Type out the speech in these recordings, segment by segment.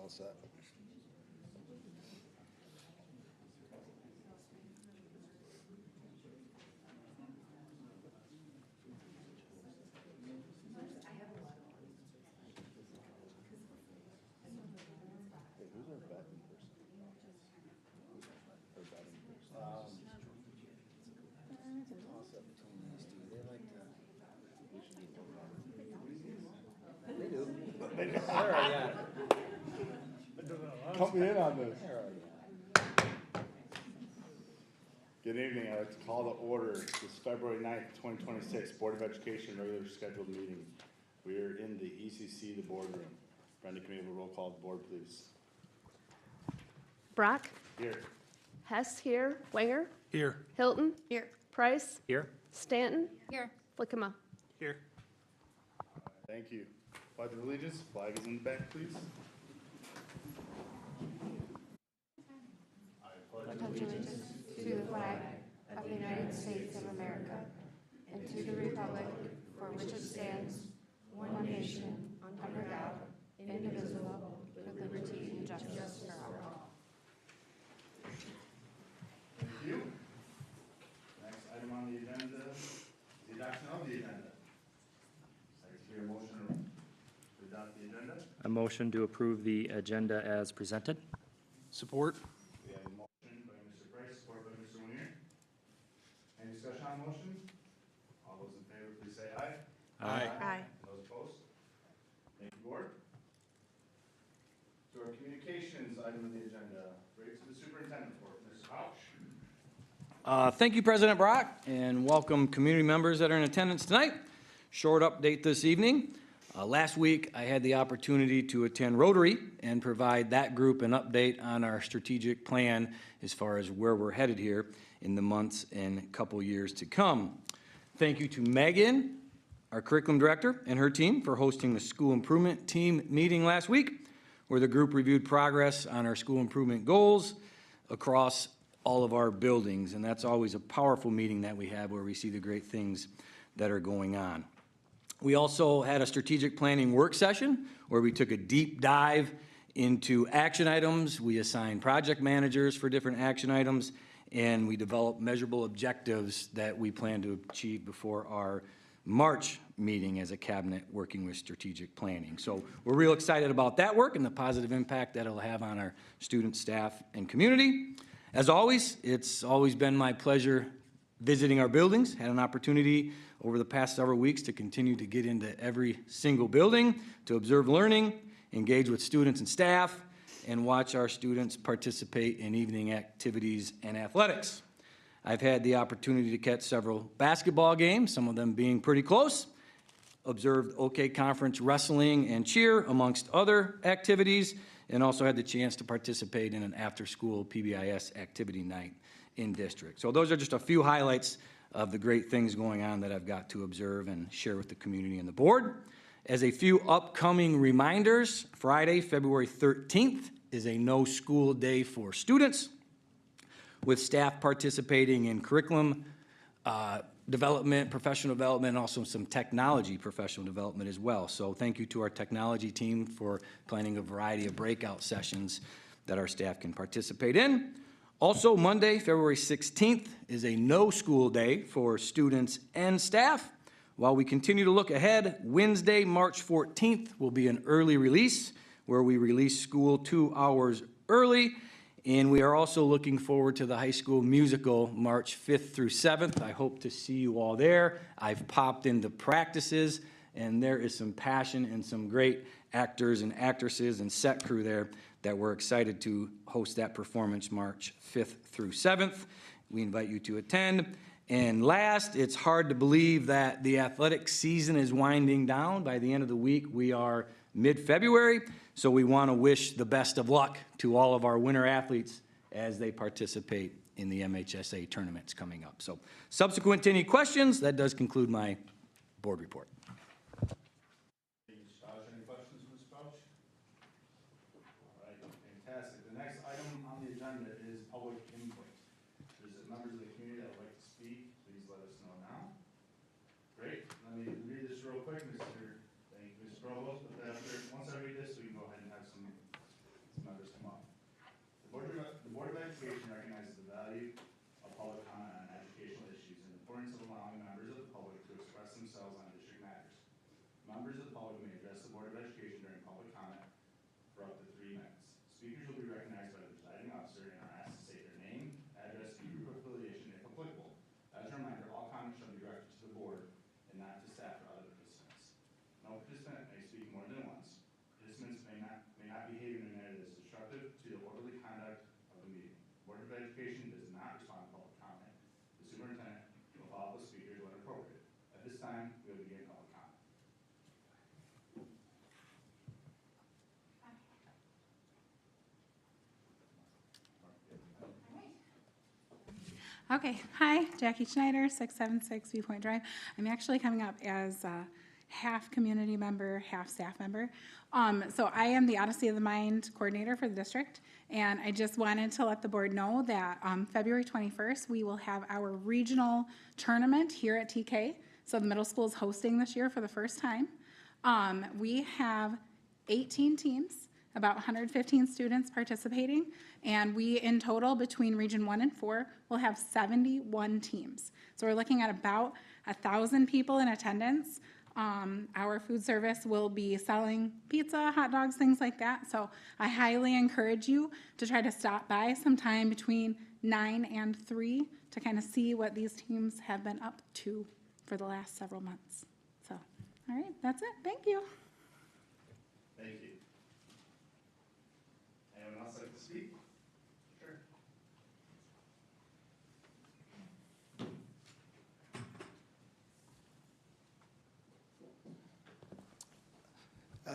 All set. Hey, who's our betting person? Our betting person. Toss up between these two. They like to. We should be voting on it. They do. They're already at it. Help me in on this. Good evening. I'd like to call to order this February 9th, 2026 Board of Education regular scheduled meeting. We are in the ECC, the boardroom. Brenda, can we have a roll call of the board, please? Brock? Here. Hess here. Wenger? Here. Hilton? Here. Price? Here. Stanton? Here. Flickema? Here. Thank you. Pledge of allegiance. Flag is in the back, please. I pledge Allegiance to the flag of the United States of America and to the republic for which it stands, one nation, under God, indivisible, with liberty and justice for all. Thank you. Next item on the agenda is the adoption of the agenda. I hear a motion to adopt the agenda. A motion to approve the agenda as presented. Support. We have a motion by Mr. Price, support by Mr. Weiner. Any discussion on the motion? All those in favor, please say aye. Aye. Those opposed? Thank you, board. To our communications item of the agenda, right to the superintendent report, Ms. Couch. Thank you, President Brock, and welcome community members that are in attendance tonight. Short update this evening. Last week, I had the opportunity to attend Rotary and provide that group an update on our strategic plan as far as where we're headed here in the months and couple years to come. Thank you to Megan, our curriculum director, and her team for hosting the school improvement team meeting last week, where the group reviewed progress on our school improvement goals across all of our buildings. And that's always a powerful meeting that we have where we see the great things that are going on. We also had a strategic planning work session where we took a deep dive into action items. We assigned project managers for different action items, and we developed measurable objectives that we plan to achieve before our March meeting as a cabinet working with strategic planning. So we're real excited about that work and the positive impact that it'll have on our students, staff, and community. As always, it's always been my pleasure visiting our buildings. Had an opportunity over the past several weeks to continue to get into every single building, to observe learning, engage with students and staff, and watch our students participate in evening activities and athletics. I've had the opportunity to catch several basketball games, some of them being pretty close, observed OK Conference wrestling and cheer amongst other activities, and also had the chance to participate in an after-school PBIS activity night in district. So those are just a few highlights of the great things going on that I've got to observe and share with the community and the board. As a few upcoming reminders, Friday, February 13th is a no school day for students, with staff participating in curriculum development, professional development, and also some technology professional development as well. So thank you to our technology team for planning a variety of breakout sessions that our staff can participate in. Also, Monday, February 16th is a no school day for students and staff. While we continue to look ahead, Wednesday, March 14th will be an early release where we release school 2 hours early. And we are also looking forward to the high school musical March 5th through 7th. I hope to see you all there. I've popped into practices, and there is some passion and some great actors and actresses and set crew there that we're excited to host that performance March 5th through 7th. We invite you to attend. And last, it's hard to believe that the athletic season is winding down. By the end of the week, we are mid-February, so we want to wish the best of luck to all of our winter athletes as they participate in the MHSA tournaments coming up. So subsequent to any questions, that does conclude my board report. Any questions, Ms. Couch? All right, fantastic. The next item on the agenda is public input. If there's members of the community that would like to speak, please let us know now. Great. Let me read this real quick, Mr. Provost, but after, once I read this, we can go ahead and have some Members of the public may address the Board of Education during public comment for up to 3 minutes. Speakers will be recognized by the presiding officer and are asked to state their name, address, and group affiliation if applicable. As a reminder, all comments shall be directed to the board and not to staff or other participants. No participant may speak more than once. Participants may not behave in a manner that is disruptive to the orderly conduct of the meeting. Board of Education does not respond to public comment. The superintendent will follow the speakers when appropriate. At this time, we will begin public comment. Okay, hi, Jackie Schneider, 676 Viewpoint Drive. I'm actually coming up as half community member, half staff member. So I am the Odyssey of the Mind coordinator for the district, and I just wanted to let the board know that February 21st, we will have our regional tournament here at TK. So the middle school is hosting this year for the first time. We have 18 teams, about 115 students participating, and we, in total, between Region 1 and 4, will have 71 teams. So we're looking at about 1,000 people in attendance. Our food service will be selling pizza, hot dogs, things like that. So I highly encourage you to try to stop by sometime between 9 and 3 to kind of see what these teams have been up to for the last several months. So, all right, that's it. Thank you. Thank you. Anyone else like to speak? Sure.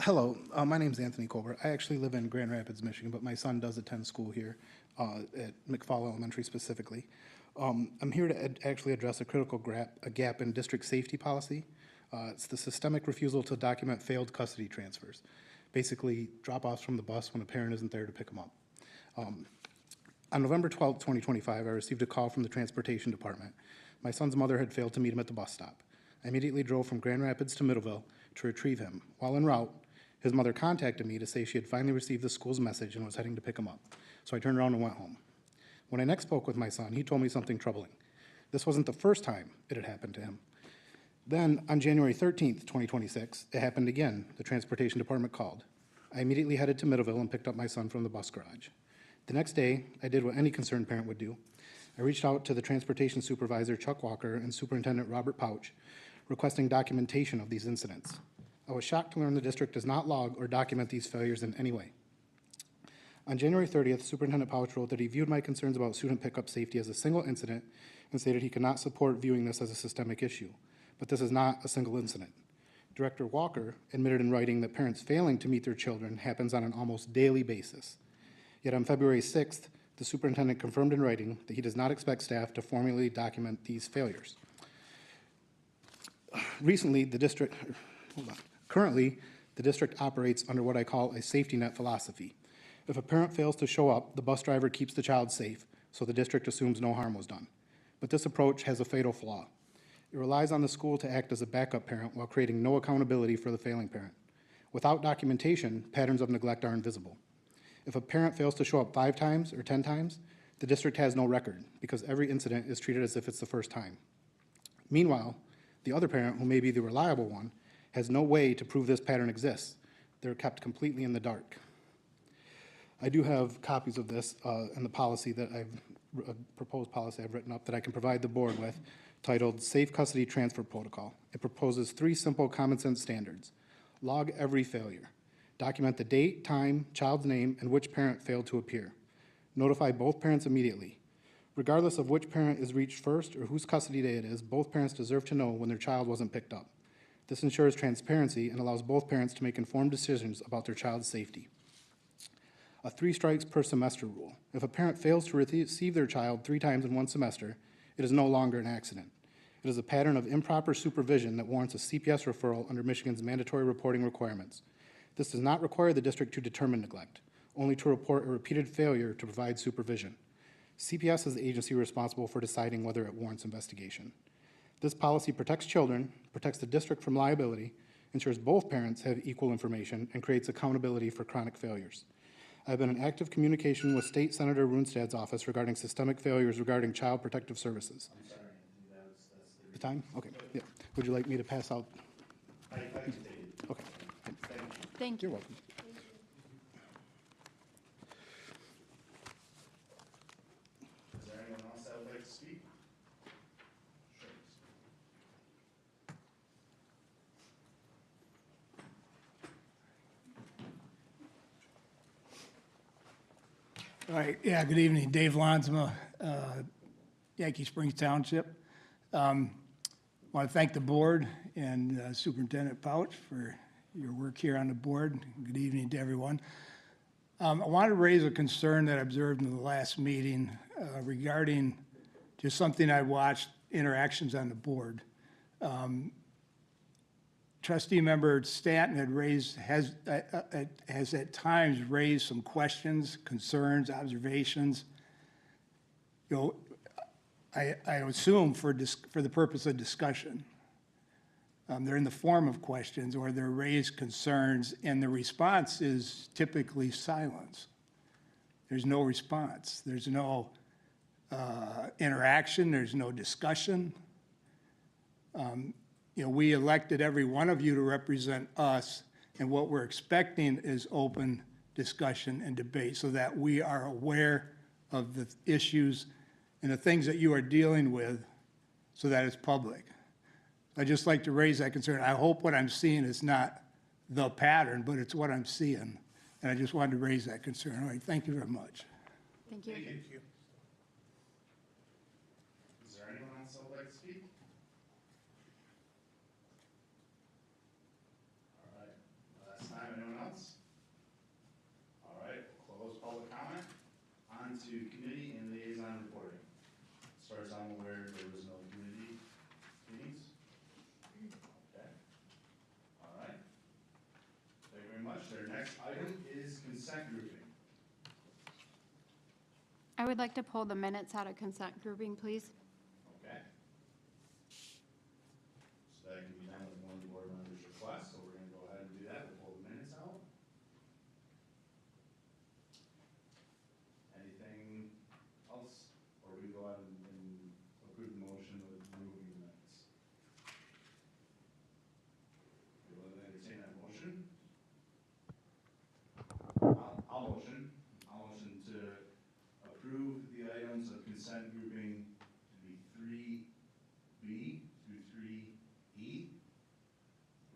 Hello, my name is Anthony Colbert. I actually live in Grand Rapids, Michigan, but my son does attend school here at McFall Elementary specifically. I'm here to actually address a critical gap in district safety policy. It's the systemic refusal to document failed custody transfers, basically drop-offs from the bus when a parent isn't there to pick them up. On November 12, 2025, I received a call from the Transportation Department. My son's mother had failed to meet him at the bus stop. I immediately drove from Grand Rapids to Middleville to retrieve him. While en route, his mother contacted me to say she had finally received the school's message and was heading to pick him up. So I turned around and went home. When I next spoke with my son, he told me something troubling. This wasn't the first time it had happened to him. Then, on January 13th, 2026, it happened again. The Transportation Department called. I immediately headed to Middleville and picked up my son from the bus garage. The next day, I did what any concerned parent would do. I reached out to the Transportation Supervisor, Chuck Walker, and Superintendent Robert Pouch, requesting documentation of these incidents. I was shocked to learn the district does not log or document these failures in any way. On January 30th, Superintendent Pouch wrote that he viewed my concerns about student pickup safety as a single incident and stated he could not support viewing this as a systemic issue. But this is not a single incident. Director Walker admitted in writing that parents failing to meet their children happens on an almost daily basis. Yet on February 6th, the superintendent confirmed in writing that he does not expect staff to formally document these failures. Currently, the district operates under what I call a safety net philosophy. If a parent fails to show up, the bus driver keeps the child safe, so the district assumes no harm was done. But this approach has a fatal flaw. It relies on the school to act as a backup parent while creating no accountability for the failing parent. Without documentation, patterns of neglect are invisible. If a parent fails to show up 5 times or 10 times, the district has no record because every incident is treated as if it's the first time. Meanwhile, the other parent, who may be the reliable one, has no way to prove this pattern exists. They're kept completely in the dark. I do have copies of this and the policy that proposed policy I've written up that I can provide the board with, titled Safe Custody Transfer Protocol. It proposes 3 simple common sense standards. Log every failure. Document the date, time, child's name, and which parent failed to appear. Notify both parents immediately. Regardless of which parent is reached first or whose custody day it is, both parents deserve to know when their child wasn't picked up. This ensures transparency and allows both parents to make informed decisions about their child's safety. A 3 strikes per semester rule. If a parent fails to receive their child 3 times in 1 semester, it is no longer an accident. It is a pattern of improper supervision that warrants a CPS referral under Michigan's mandatory reporting requirements. This does not require the district to determine neglect, only to report a repeated failure to provide supervision. CPS is the agency responsible for deciding whether it warrants investigation. This policy protects children, protects the district from liability, ensures both parents have equal information, and creates accountability for chronic failures. I've been in active communication with State Senator Runestad's office regarding systemic failures regarding child protective services. I'm sorry, Anthony, that's The time? Okay, yeah. Would you like me to pass out? I can take it Thank You're you. welcome. Is there anyone else that would like to speak? Sure. All right, yeah, good evening, Dave Lonsma, Yankee Springs Township. Want to thank the board and Superintendent Pouch for your work here on the board. Good evening to everyone. I wanted to raise a concern that I observed in the last meeting regarding just something I watched, interactions on the board. Trustee member Stanton has at times raised some questions, concerns, observations. You know, I assume for the purpose of discussion. They're in the form of questions or they're raised concerns, and the response is typically silence. There's no response. There's no interaction. There's no discussion. You know, we elected every one of you to represent us, and what we're expecting is open discussion and debate so that we are aware of the issues and the things that you are dealing with so that it's public. I'd just like to raise that concern. I hope what I'm seeing is not the pattern, but it's what I'm seeing. And I just wanted to raise that concern. All right, thank you very much. Thank you. Thank you. Is there anyone else that would like to speak? All right, last time, anyone else? All right, we'll close public comment. On to committee and liaison reporting. As far as I'm aware, there was no committee meetings. Okay. All right. Thank you very much. Our next item is consent grouping. I would like to pull the minutes out of consent grouping, please. Okay. So that can be done with one board member's request, so we're gonna go ahead and do that. We'll pull the minutes out. Anything else, or we go ahead and approve the motion with removing the minutes? You want to entertain that motion? I'll motion to approve the items of consent grouping to be 3B through 3E,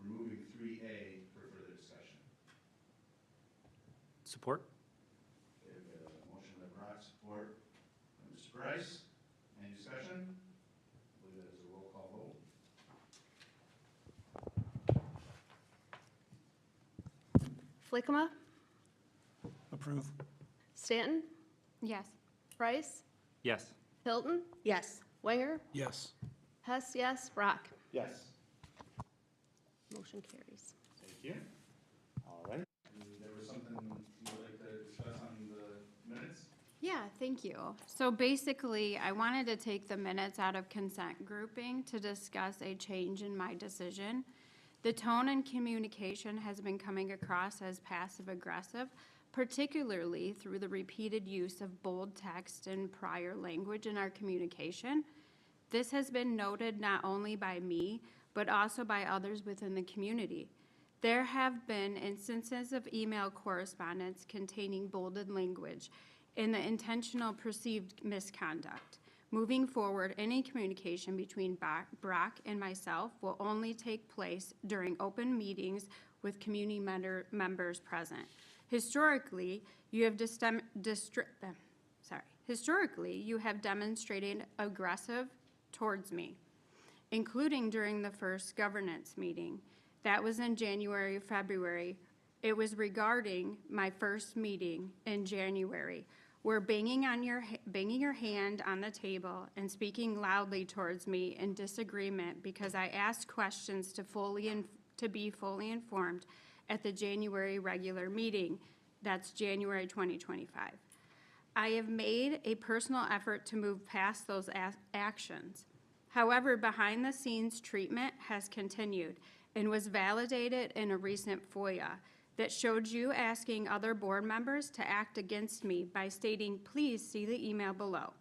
removing 3A for further discussion. Support? Okay, we have a motion by Brock, support by Mr. Price. Any discussion? I believe that is a roll call vote. Flickama, Approve. Stanton, Yes. Price, Yes. Hilton, Yes. Wanger, Yes. Hess, yes, Brock. Yes. Motion carries. Thank you. All right. And there was something you would like to discuss on the minutes? Yeah, thank you. So basically, I wanted to take the minutes out of consent grouping to discuss a change in my decision. The tone and communication has been coming across as passive-aggressive, particularly through the repeated use of bold text and prior language in our communication. This has been noted not only by me, but also by others within the community. There have been instances of email correspondence containing bolded language in the intentional perceived misconduct. Moving forward, any communication between Brock and myself will only take place during open meetings with community members present. Historically, you have demonstrated aggressive towards me, including during the first governance meeting. That was in January, February. It was regarding my first meeting in January, where banging your hand on the table and speaking loudly towards me in disagreement because I asked questions to be fully informed at the January regular meeting. That's January 2025. I have made a personal effort to move past those actions. However, behind-the-scenes treatment has continued and was validated in a recent FOIA that showed you asking other board members to act against me by stating, "Please see the email below."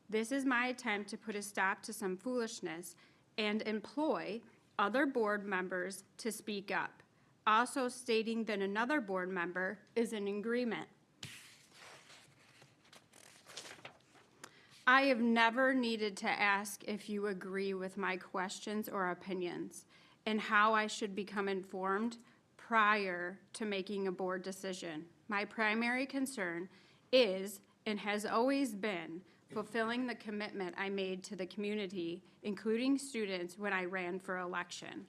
This is my attempt to put a stop to some foolishness and employ other board members to speak up. also stating that another board member is in agreement. I have never needed to ask if you agree with my questions or opinions and how I should become informed prior to making a board decision. My primary concern is and has always been fulfilling the commitment I made to the community, including students, when I ran for election.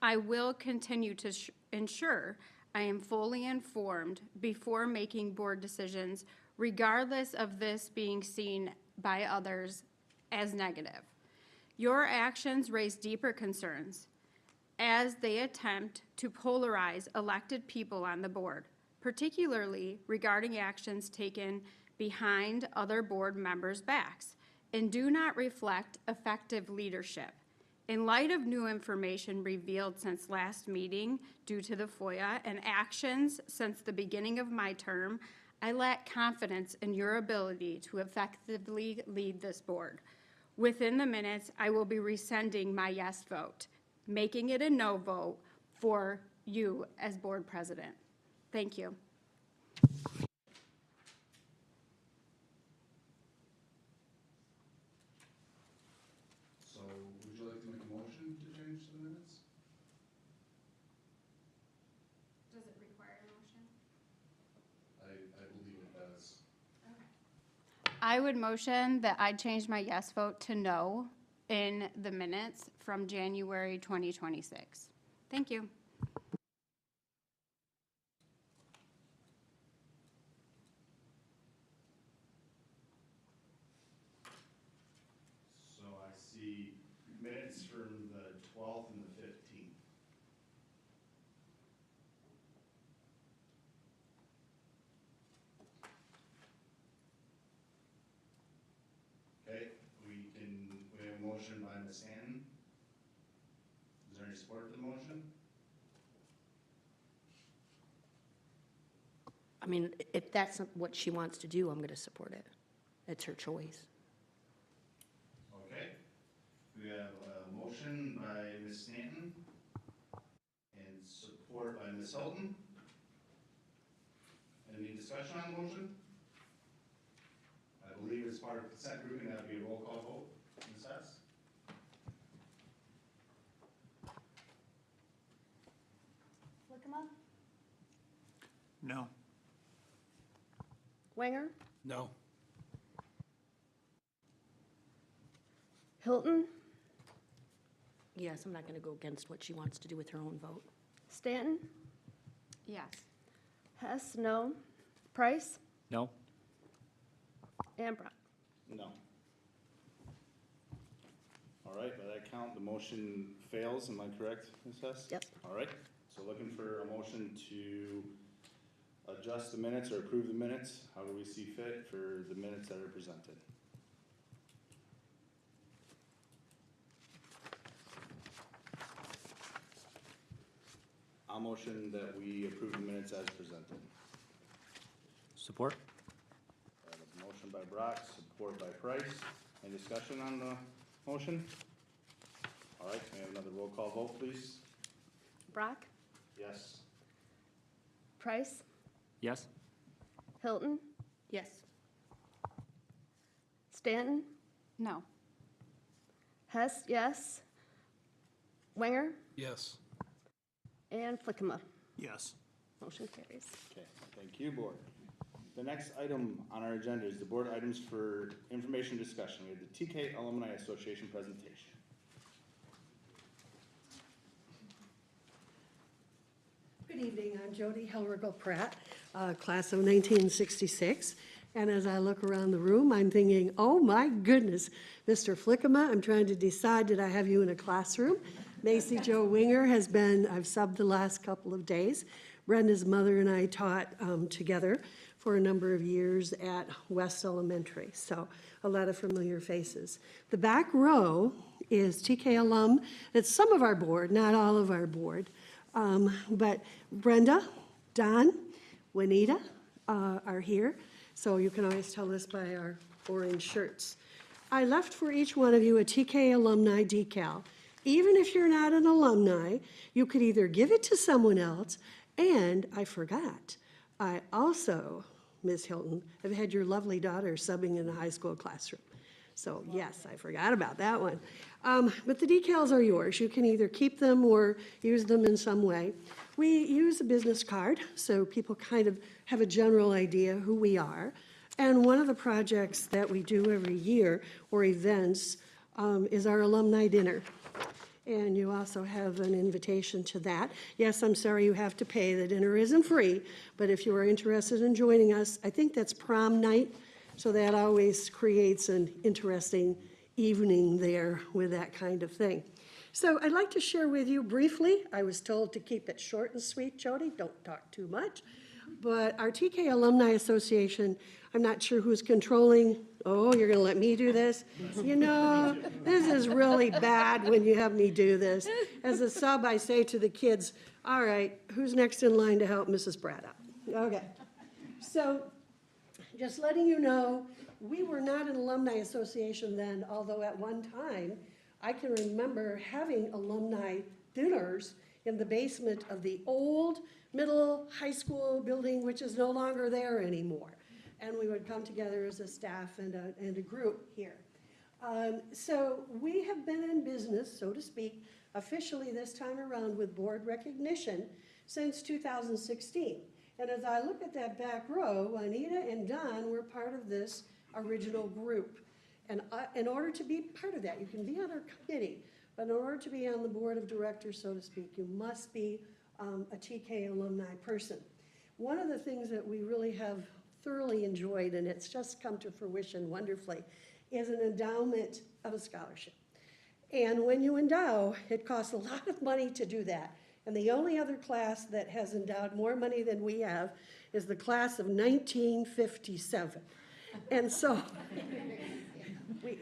I will continue to ensure I am fully informed before making board decisions, regardless of this being seen by others as negative. Your actions raise deeper concerns as they attempt to polarize elected people on the board, particularly regarding actions taken behind other board members' backs, and do not reflect effective leadership. In light of new information revealed since last meeting due to the FOIA and actions since the beginning of my term, I lack confidence in your ability to effectively lead this board. Within the minutes, I will be rescinding my yes vote, making it a no vote for you as board president. Thank you. So would you like to make a motion to change the minutes? Does it require a motion? I believe it does. I would motion that I change my yes vote to no in the minutes from January 2026. Thank you. So I see minutes from the 12th and the 15th. Okay, we have a motion by Ms. Stanton. Is there any support for the motion? I mean, if that's what she wants to do, I'm going to support it. It's her choice. Okay, we have a motion by Ms. Stanton and support by Ms. Hilton. Any discussion on the motion? I believe it's part of consent grouping, that would be a roll call vote. Ms. Hess? Flickenmuth? No. Wenger? No. Hilton? Yes, I'm not going to go against what she wants to do with her own vote. Stanton? Yes. Hess, no. Price? No? And Brock. No. All right, by that count, the motion fails, am I correct, Ms. Hess? Yep. All right, so looking for a motion to adjust the minutes or approve the minutes, how do we see fit for the minutes that are presented? I'll motion that we approve the minutes as presented. Support? I have a motion by Brock, support by Price. Any discussion on the motion? All right, can we have another roll call vote, please? Brock? Yes. Price? Yes? Hilton? Yes. Stanton? No. Hess, yes. Wenger? Yes. And Flickenmuth. Yes. Motion carries. Okay, thank you, board. The next item on our agenda is the board items for information discussion. We have the TK Alumni Association presentation. Good evening, I'm Jody Helrigal Pratt, class of 1966. And as I look around the room, I'm thinking, oh my goodness, Mr. Flickema, I'm trying to decide, did I have you in a classroom? Macy Jo Winger has been, I've subbed the last couple of days. Brenda's mother and I taught together for a number of years at West Elementary, so a lot of familiar faces. The back row is TK alum. It's some of our board, not all of our board. But Brenda, Don, Juanita are here, so you can always tell us by our orange shirts. I left for each one of you a TK alumni decal. Even if you're not an alumni, you could either give it to someone else, and I forgot, I also, Ms. Hilton, have had your lovely daughter subbing in a high school classroom. So yes, I forgot about that one. But the decals are yours. You can either keep them or use them in some way. We use a business card, so people kind of have a general idea who we are. And one of the projects that we do every year, or events, is our alumni dinner. And you also have an invitation to that. Yes, I'm sorry you have to pay. The dinner isn't free, but if you are interested in joining us, I think that's prom night, so that always creates an interesting evening there with that kind of thing. So I'd like to share with you briefly, I was told to keep it short and sweet, Jody, don't talk too much, but our TK Alumni Association, I'm not sure who's controlling. Oh, you're going to let me do this? You know, this is really bad when you have me do this. As a sub, I say to the kids, all right, who's next in line to help Mrs. Brad out? Okay. So just letting you know, we were not an alumni association then, although at one time, I can remember having alumni dinners in the basement of the old middle high school building, which is no longer there anymore. And we would come together as a staff and a group here. So we have been in business, so to speak, officially this time around with board recognition since 2016. And as I look at that back row, Anita and Don were part of this original group. And in order to be part of that, you can be on our committee, but in order to be on the board of directors, so to speak, you must be a TK alumni person. One of the things that we really have thoroughly enjoyed, and it's just come to fruition wonderfully, is an endowment of a scholarship. And when you endow, it costs a lot of money to do that. And the only other class that has endowed more money than we have is the class of 1957. And so,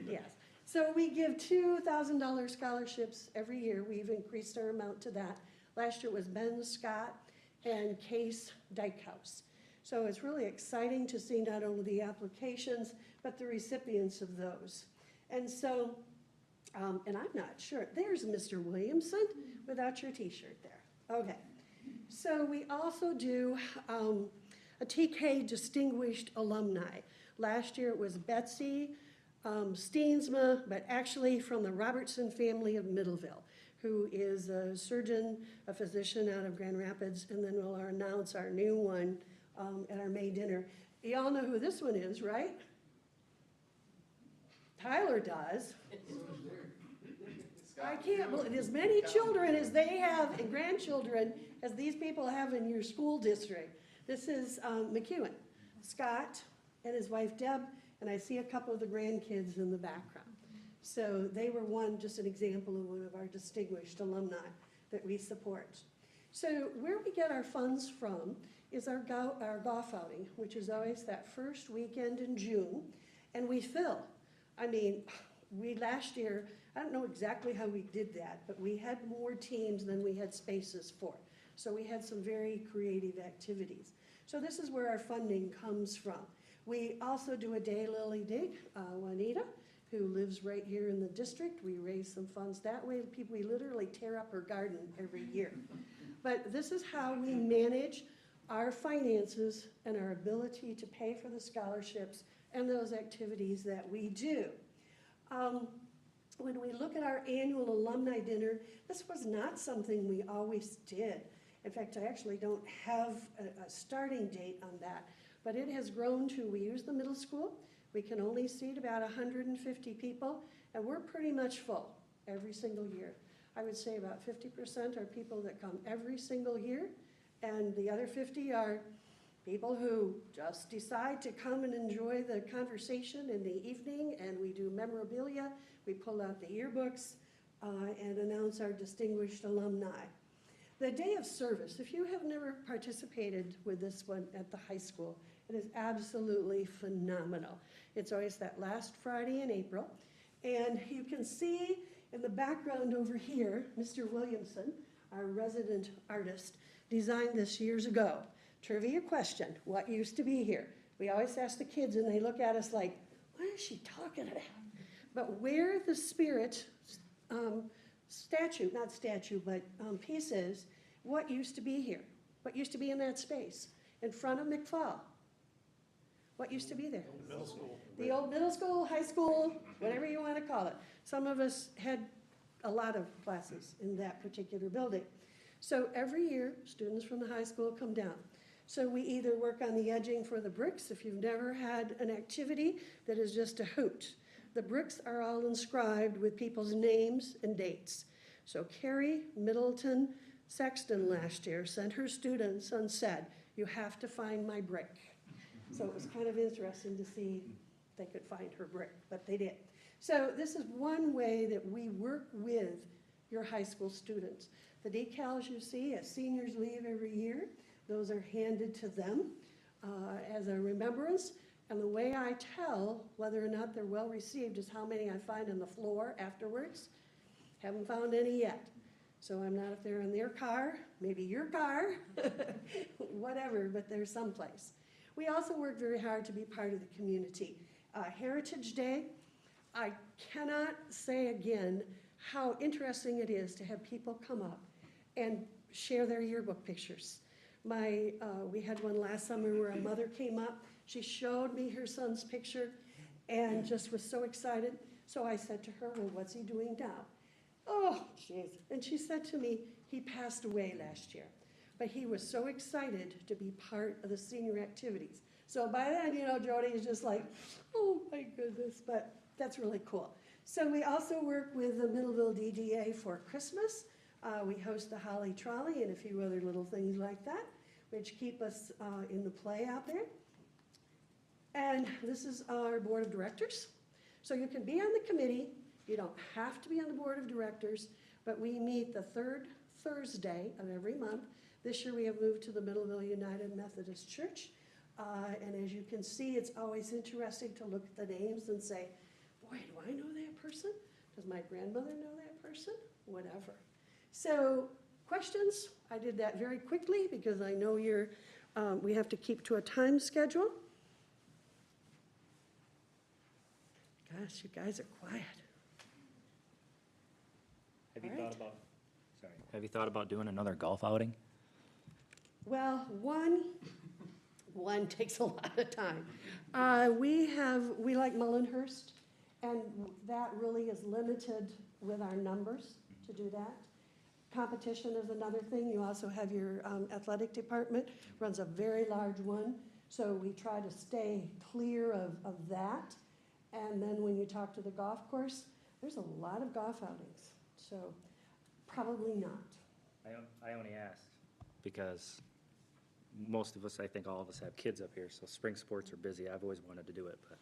yes. So we give $2,000 scholarships every year. We've increased our amount to that. Last year was Ben Scott and Case Dykehouse. So it's really exciting to see not only the applications, but the recipients of those. And so, and I'm not sure, there's Mr. Williamson without your t-shirt there. Okay. So we also do a TK Distinguished Alumni. Last year it was Betsy Steensma, but actually from the Robertson family of Middleville, who is a surgeon, a physician out of Grand Rapids, and then we'll announce our new one at our May dinner. You all know who this one is, right? Tyler does. I can't believe as many children as they have and grandchildren as these people have in your school district. This is McEwen, Scott and his wife Deb, and I see a couple of the grandkids in the background. So they were just an example of one of our distinguished alumni that we support. So where we get our funds from is our golf outing, which is always that first weekend in June, and we fill. I mean, last year, I don't know exactly how we did that, but we had more teams than we had spaces for. So we had some very creative activities. So this is where our funding comes from. We also do a day lily dig. Juanita, who lives right here in the district, we raise some funds that way. We literally tear up her garden every year. But this is how we manage our finances and our ability to pay for the scholarships and those activities that we do. When we look at our annual alumni dinner, this was not something we always did. In fact, I actually don't have a starting date on that, but it has grown to, we use the middle school, we can only seat about 150 people, and we're pretty much full every single year. I would say about 50% are people that come every single year, and the other 50 are people who just decide to come and enjoy the conversation in the evening, and we do memorabilia, we pull out the yearbooks, and announce our distinguished alumni. The day of service, if you have never participated with this one at the high school, it is absolutely phenomenal. It's always that last Friday in April, and you can see in the background over here, Mr. Williamson, our resident artist, designed this years ago. Trivia question, what used to be here? We always ask the kids and they look at us like, what is she talking about? But where the spirit pieces, what used to be here, what used to be in that space, in front of McFall. What used to be there? Middle school. The old middle school, high school, whatever you want to call it. Some of us had a lot of classes in that particular building. So every year, students from the high school come down. So we either work on the edging for the bricks, if you've never had an activity that is just a hoot. The bricks are all inscribed with people's names and dates. So Carrie Middleton Sexton last year sent her students and said, "You have to find my brick." So it was kind of interesting to see if they could find her brick, but they did. So this is one way that we work with your high school students. The decals you see as seniors leave every year, those are handed to them as a remembrance. And the way I tell whether or not they're well received is how many I find on the floor afterwards. Haven't found any yet. So I'm not if they're in their car, maybe your car, whatever, but they're someplace. We also work very hard to be part of the community. Heritage Day, I cannot say again how interesting it is to have people come up and share their yearbook pictures. We had one last summer where a mother came up. She showed me her son's picture and just was so excited. So I said to her, "Well, what's he doing now?" "Oh, jeez." And she said to me, "He passed away last year." But he was so excited to be part of the senior activities. So by then, Jody is just like, "Oh my goodness," but that's really cool. So we also work with the Middleville DDA for Christmas. We host the Holly Trolley and a few other little things like that, which keep us in the play out there. And this is our board of directors. So you can be on the committee. You don't have to be on the board of directors, but we meet the third Thursday of every month. This year we have moved to the Middleville United Methodist Church. And as you can see, it's always interesting to look at the names and say, "Boy, do I know that person? Does my grandmother know that person?" Whatever. So questions? I did that very quickly because I know we have to keep to a time schedule. Gosh, you guys are quiet. Have you thought about doing another golf outing? Well, one takes a lot of time. We like Mullenhurst, and that really is limited with our numbers to do that. Competition is another thing. You also have your athletic department, runs a very large one, so we try to stay clear of that. And then when you talk to the golf course, there's a lot of golf outings, so probably not. I only asked because most of us, I think all of us have kids up here, so spring sports are busy. I've always wanted to do it, but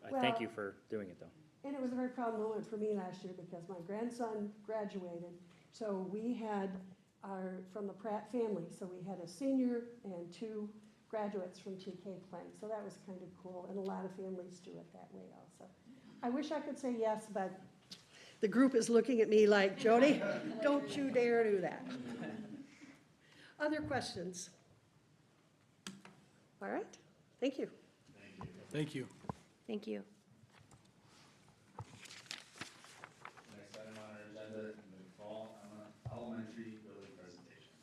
I thank you for doing it, though. And it was a very proud moment for me last year because my grandson graduated. So we had from the Pratt family, so we had a senior and 2 graduates from TK playing. So that was kind of cool, and a lot of families do it that way also. I wish I could say yes, but the group is looking at me like, "Jody, don't you dare do that." Other questions? All right, thank you. Thank you. Thank you. Next item on our agenda, McFall Elementary Building Presentation.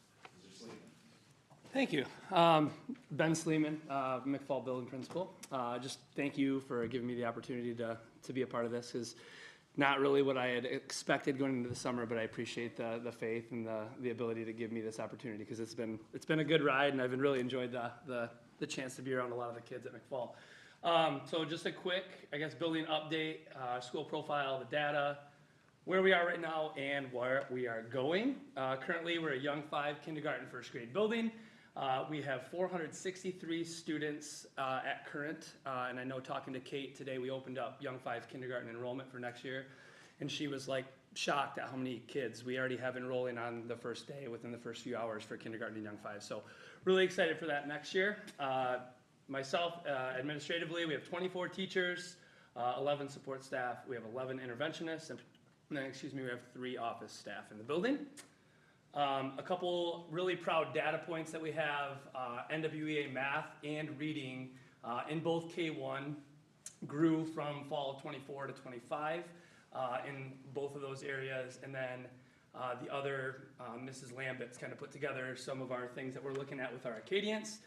Mr. Sleeman. Thank you. Ben Sleeman, McFall Building Principal. Just thank you for giving me the opportunity to be a part of this. Is not really what I had expected going into the summer, but I appreciate the faith and the ability to give me this opportunity because it's been a good ride, and I've been really enjoyed the chance to be around a lot of the kids at McFall. So just a quick, building update, school profile, the data, where we are right now, and where we are going. Currently, we're a Young 5 kindergarten, first grade building. We have 463 students at current, and I know talking to Kate today, we opened up Young 5 kindergarten enrollment for next year, and she was shocked at how many kids we already have enrolling on the first day within the first few hours for kindergarten and Young 5. So really excited for that next year. Myself, administratively, we have 24 teachers, 11 support staff, we have 11 interventionists, and then, we have 3 office staff in the building. A couple really proud data points that we have, NWEA math and reading in both K1 grew from fall of 24 to 25. in both of those areas. And then the other, Mrs. Lambett's kind of put together some of our things that we're looking at with our Acadians.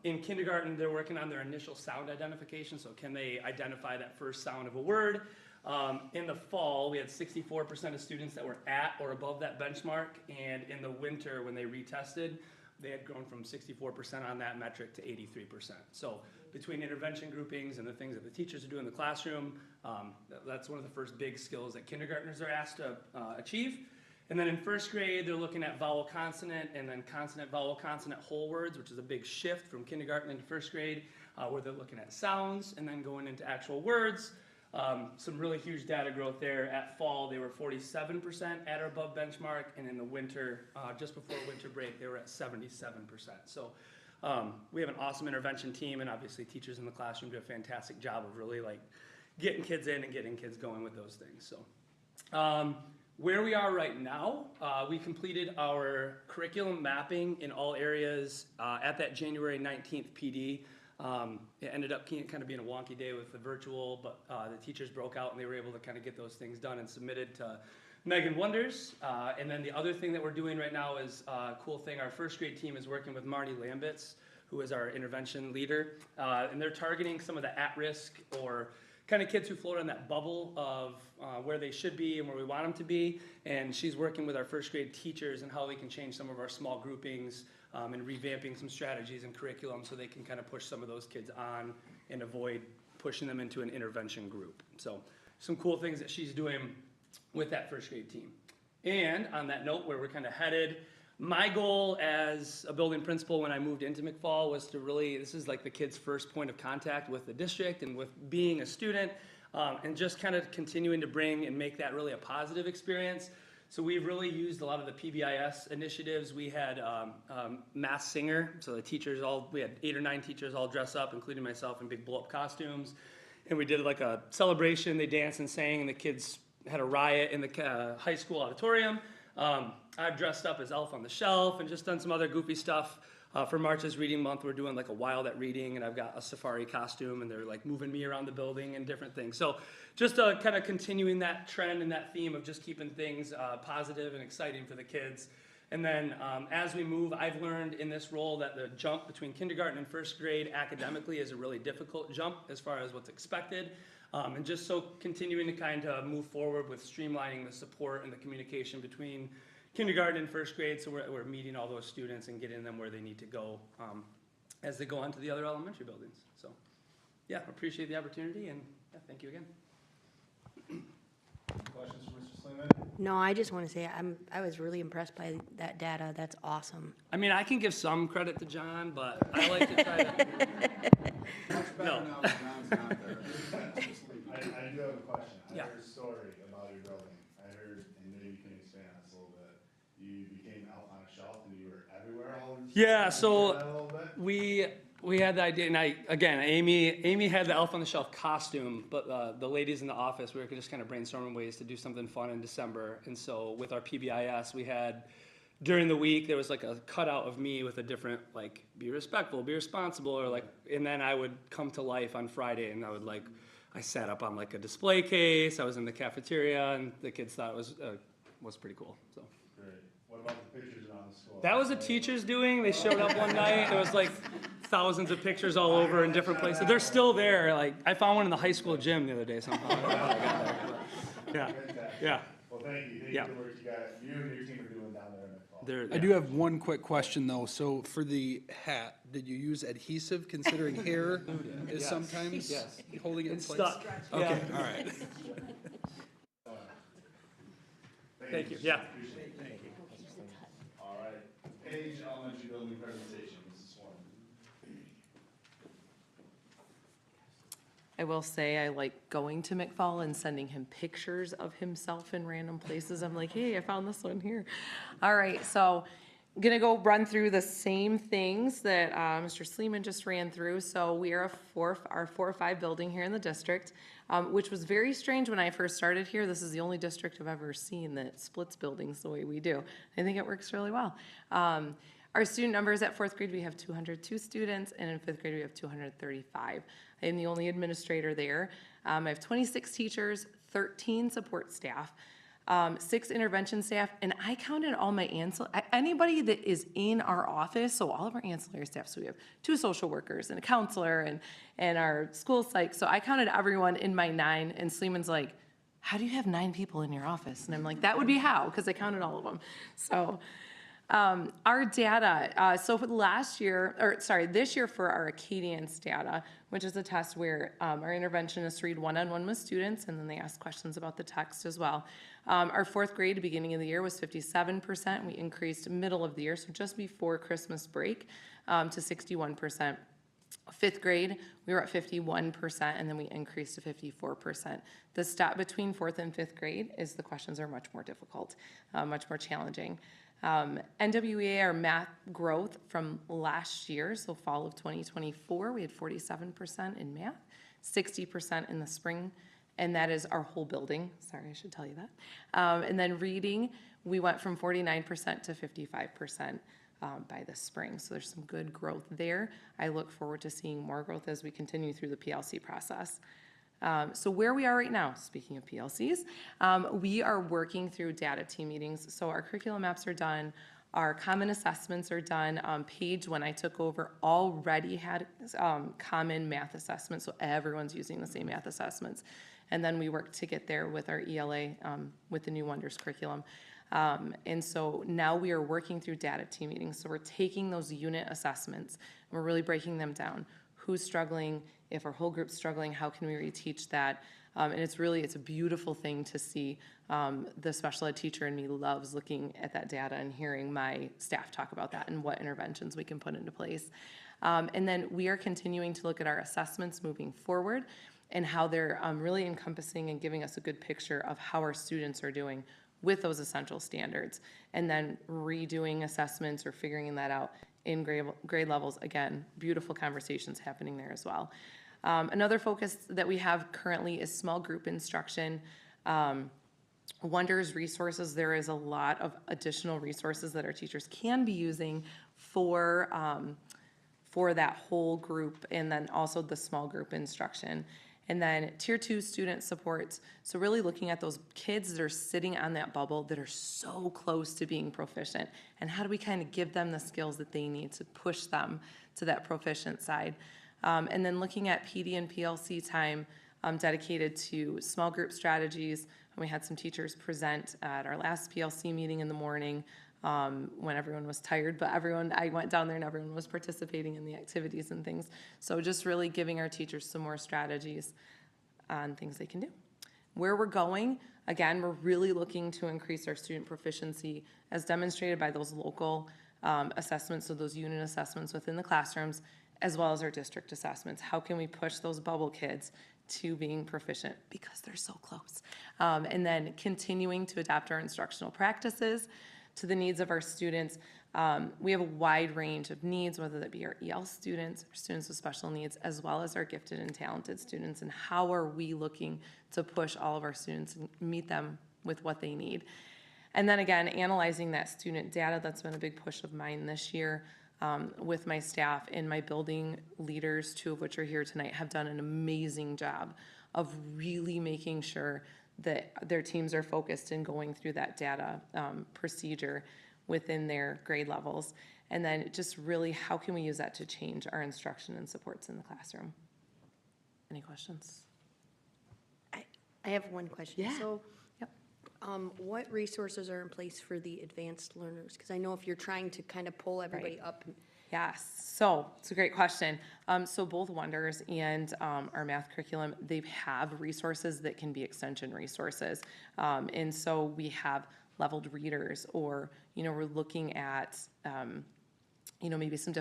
In kindergarten, they're working on their initial sound identification, so can they identify that first sound of a word? In the fall, we had 64% of students that were at or above that benchmark, and in the winter, when they retested, they had grown from 64% on that metric to 83%. So between intervention groupings and the things that the teachers are doing in the classroom, that's one of the first big skills that kindergartners are asked to achieve. And then in first grade, they're looking at vowel consonant and then consonant vowel consonant whole words, which is a big shift from kindergarten into first grade, where they're looking at sounds and then going into actual words. Some really huge data growth there. At fall, they were 47% at or above benchmark, and in the winter, just before winter break, they were at 77%. So we have an awesome intervention team, and obviously teachers in the classroom do a fantastic job of really like getting kids in and getting kids going with those things. So where we are right now, we completed our curriculum mapping in all areas at that January 19th PD. It ended up kind of being a wonky day with the virtual, but the teachers broke out and they were able to kind of get those things done and submitted to Megan Wonders. And then the other thing that we're doing right now is a cool thing. Our first grade team is working with Marty Lambitz, who is our intervention leader. And they're targeting some of the at-risk or kind of kids who float on that bubble of where they should be and where we want them to be. And she's working with our first grade teachers and how we can change some of our small groupings and revamping some strategies and curriculum so they can kind of push some of those kids on and avoid pushing them into an intervention group. So some cool things that she's doing with that first grade team. And on that note, where we're kind of headed, my goal as a building principal when I moved into McFall was to really, this is like the kid's first point of contact with the district and with being a student, and just kind of continuing to bring and make that really a positive experience. So we've really used a lot of the PBIS initiatives. We had Masked Singer, so the teachers we had 8 or 9 teachers all dress up, including myself, in big blow-up costumes. And we did like a celebration, they danced and sang, and the kids had a riot in the high school auditorium. I've dressed up as Elf on the Shelf and just done some other goofy stuff. For March's Reading Month, we're doing like a Wild at Reading, and I've got a safari costume, and they're like moving me around the building and different things. So just kind of continuing that trend and that theme of just keeping things positive and exciting for the kids. And then as we move, I've learned in this role that the jump between kindergarten and first grade academically is a really difficult jump as far as what's expected. And just so continuing to kind of move forward with streamlining the support and the communication between kindergarten and first grade, so we're meeting all those students and getting them where they need to go as they go on to the other elementary buildings. So yeah, appreciate the opportunity, and yeah, thank you again. Questions for Mr. Sleeman? No, I just want to say I was really impressed by that data. That's awesome. I mean, I can give some credit to John, but I like to try to. No. I do have a question. I Yeah. heard a story about your building. I heard, and maybe you can expand on this a little bit. You became out on a shelf and you were everywhere all of a sudden. Yeah, so Can you share that a little bit? we had the idea, and Amy had the Elf on the Shelf costume, but the ladies in the office, we were just kind of brainstorming ways to do something fun in December. And so with our PBIS, we had, during the week, there was like a cutout of me with a different, like, be respectful, be responsible, or like, and then I would come to life on Friday, and I sat up on like a display case, I was in the cafeteria, and the kids thought it was pretty cool, so. Great. What about the pictures around the school? That was the teachers doing. They showed up one night. There was like thousands of pictures all over in different places. They're still there. Like I found one in the high school gym the other day somehow. I don't know how I got there, but yeah, yeah. Well, thank you. Thank you for the work you and your team are doing down there in the fall. I do have one quick question, though. So for the hat, did you use adhesive, considering hair is sometimes holding it in It's place? stuck. Okay, Yeah. all right. Thank you. Yeah. Thank you. All right. Page Elementary Building presentation, Mrs. Swan. I will say I like going to McFall and sending him pictures of himself in random places. I'm like, hey, I found this one here. All right, so I'm gonna go run through the same things that Mr. Sleeman just ran through. So we are our 4 or 5 building here in the district, which was very strange when I first started here. This is the only district I've ever seen that splits buildings the way we do. I think it works really well. Our student numbers at 4th grade, we have 202 students, and in 5th grade, we have 235. I am the only administrator there. I have 26 teachers, 13 support staff, 6 intervention staff, and I counted all my anybody that is in our office, so all of our ancillary staff. So we have 2 social workers and a counselor and our school psych. So I counted everyone in my 9, and Sleeman's like, how do you have 9 people in your office? And I'm like, that would be how, because I counted all of them. So our data, so for this year for our Acadians data, which is a test where our interventionists read one-on-one with students, and then they ask questions about the text as well. Our 4th grade, beginning of the year, was 57%. We increased middle of the year, so just before Christmas break, to 61%. 5th grade, we were at 51%, and then we increased to 54%. The stat between 4th and 5th grade is the questions are much more difficult, much more challenging. NWEA, our math growth from last year, so fall of 2024, we had 47% in math, 60% in the spring, and that is our whole building. Sorry, I should tell you that. And then reading, we went from 49% to 55%. By the spring. So there's some good growth there. I look forward to seeing more growth as we continue through the PLC process. So where we are right now, speaking of PLCs, we are working through data team meetings. So our curriculum maps are done. Our common assessments are done. Paige, when I took over, already had common math assessments. So everyone's using the same math assessments. And then we worked to get there with our ELA with the new Wonders curriculum. And so now we are working through data team meetings. So we're taking those unit assessments and we're really breaking them down. Who's struggling? If our whole group's struggling, how can we reteach that? And it's a beautiful thing to see. The special ed teacher in me loves looking at that data and hearing my staff talk about that and what interventions we can put into place. And then we are continuing to look at our assessments moving forward and how they're really encompassing and giving us a good picture of how our students are doing with those essential standards, and then redoing assessments or figuring that out in grade levels. Again, beautiful conversations happening there as well. Another focus that we have currently is small group instruction. Wonders resources, there is a lot of additional resources that our teachers can be using for that whole group, and then also the small group instruction. And then tier 2 student supports. So really looking at those kids that are sitting on that bubble that are so close to being proficient, and how do we kind of give them the skills that they need to push them to that proficient side. And then looking at PD and PLC time dedicated to small group strategies. And we had some teachers present at our last PLC meeting in the morning when everyone was tired, but I went down there and everyone was participating in the activities and things. So just really giving our teachers some more strategies on things they can do. Where we're going, again, we're really looking to increase our student proficiency as demonstrated by those local assessments, so those unit assessments within the classrooms, as well as our district assessments. How can we push those bubble kids to being proficient because they're so close? And then continuing to adapt our instructional practices to the needs of our students. We have a wide range of needs, whether that be our EL students, or students with special needs, as well as our gifted and talented students, and how are we looking to push all of our students and meet them with what they need. And then again, analyzing that student data, that's been a big push of mine this year with my staff, and my building leaders, 2 of which are here tonight, have done an amazing job of really making sure that their teams are focused in going through that data procedure within their grade levels. And then just really, how can we use that to change our instruction and supports in the classroom? Any questions? I have one question. Yeah. So, what resources are in place for the advanced learners? Because I know if you're trying to kind of pull everybody up. Yes, so it's a great question. So both Wonders and our math curriculum, they have resources that can be extension resources. And so we have leveled readers, or, we're looking at, maybe some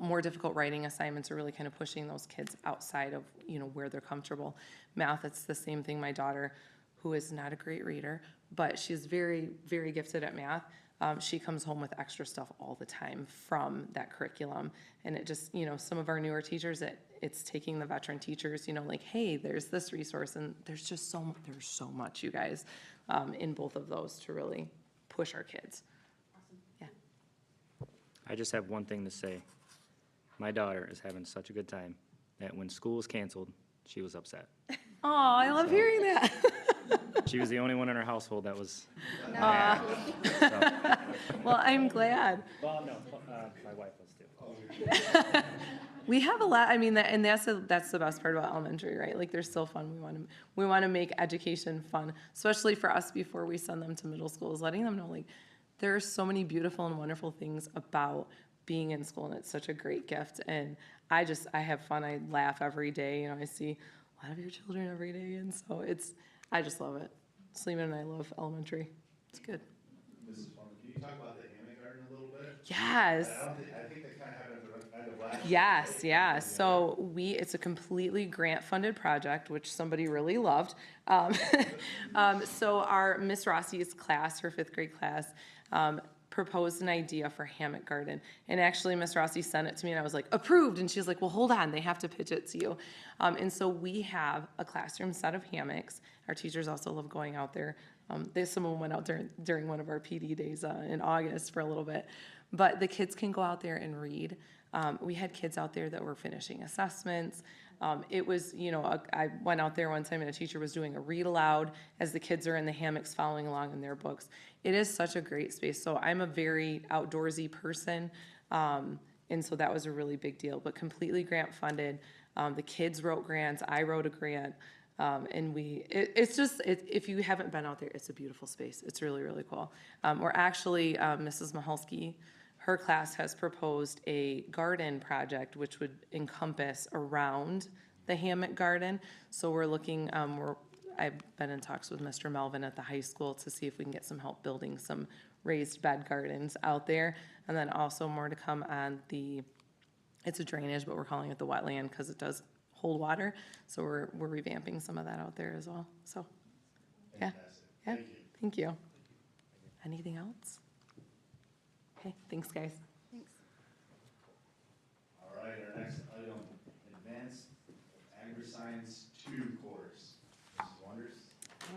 more difficult writing assignments, or really kind of pushing those kids outside of, where they're comfortable. Math, it's the same thing. My daughter, who is not a great reader, but she's very, very gifted at math. She comes home with extra stuff all the time from that curriculum. And it just, some of our newer teachers, it's taking the veteran teachers, like, hey, there's this resource. And there's just there's so much, you guys, in both of those to really push our kids. Awesome. Yeah. I just have one thing to say. My daughter is having such a good time that when school was canceled, she was upset. Oh, I love hearing that. She was the only one in her household that was. Well, I'm glad. Well, no, my wife was too. We have a lot, I mean, and that's the best part about elementary, right? Like, they're still fun. We want to make education fun, especially for us before we send them to middle schools, letting them know, like, there are so many beautiful and wonderful things about being in school, and it's such a great gift. And I have fun. I laugh every day. You know, I see a lot of your children every day, and so I just love it. Sleeman and I love elementary. It's good. Mrs. Foreman, can you talk about the hammock garden a little bit? Yes. I think that kind of happened at the end of last year. Yes, yeah. So it's a completely grant-funded project, which somebody really loved. So our Miss Rossi's class, her 5th grade class, proposed an idea for hammock garden. And actually, Miss Rossi sent it to me, and I was like, approved. And she was like, well, hold on, they have to pitch it to you. And so we have a classroom set of hammocks. Our teachers also love going out there. Some of them went out during one of our PD days in August for a little bit. But the kids can go out there and read. We had kids out there that were finishing assessments. It was, I went out there one time and a teacher was doing a read aloud as the kids are in the hammocks following along in their books. It is such a great space. So I'm a very outdoorsy person. And so that was a really big deal, but completely grant funded. The kids wrote grants. I wrote a grant. And if you haven't been out there, it's a beautiful space. It's really, really cool. We're actually, Mrs. Mahalski, her class has proposed a garden project which would encompass around the hammock garden. So we're looking, I've been in talks with Mr. Melvin at the high school to see if we can get some help building some raised bed gardens out there. And then also more to come on it's a drainage, but we're calling it the wetland because it does hold water. So we're revamping some of that out there as well. So, yeah. Fantastic. Yeah. Thank you. Anything else? Okay, thanks, guys. Thanks. All right, our next item, Advanced Agri-Science 2 course. Mrs. Wonders?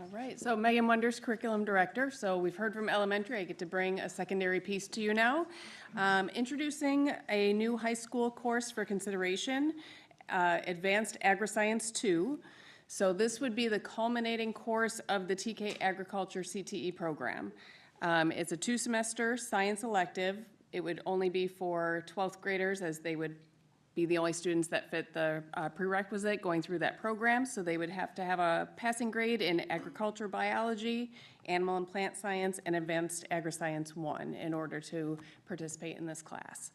All right, so Megan Wonders, Curriculum Director. So we've heard from elementary. I get to bring a secondary piece to you now. Introducing a new high school course for consideration, Advanced Agri-Science 2. So this would be the culminating course of the TK Agriculture CTE program. It's a 2-semester science elective. It would only be for 12th graders, as they would be the only students that fit the prerequisite going through that program. So they would have to have a passing grade in agriculture biology, animal and plant science, and advanced agri-science 1 in order to participate in this class.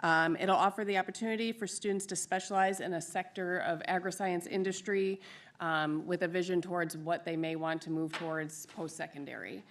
It'll offer the opportunity for students to specialize in a sector of agri-science industry with a vision towards what they may want to move towards post-secondary.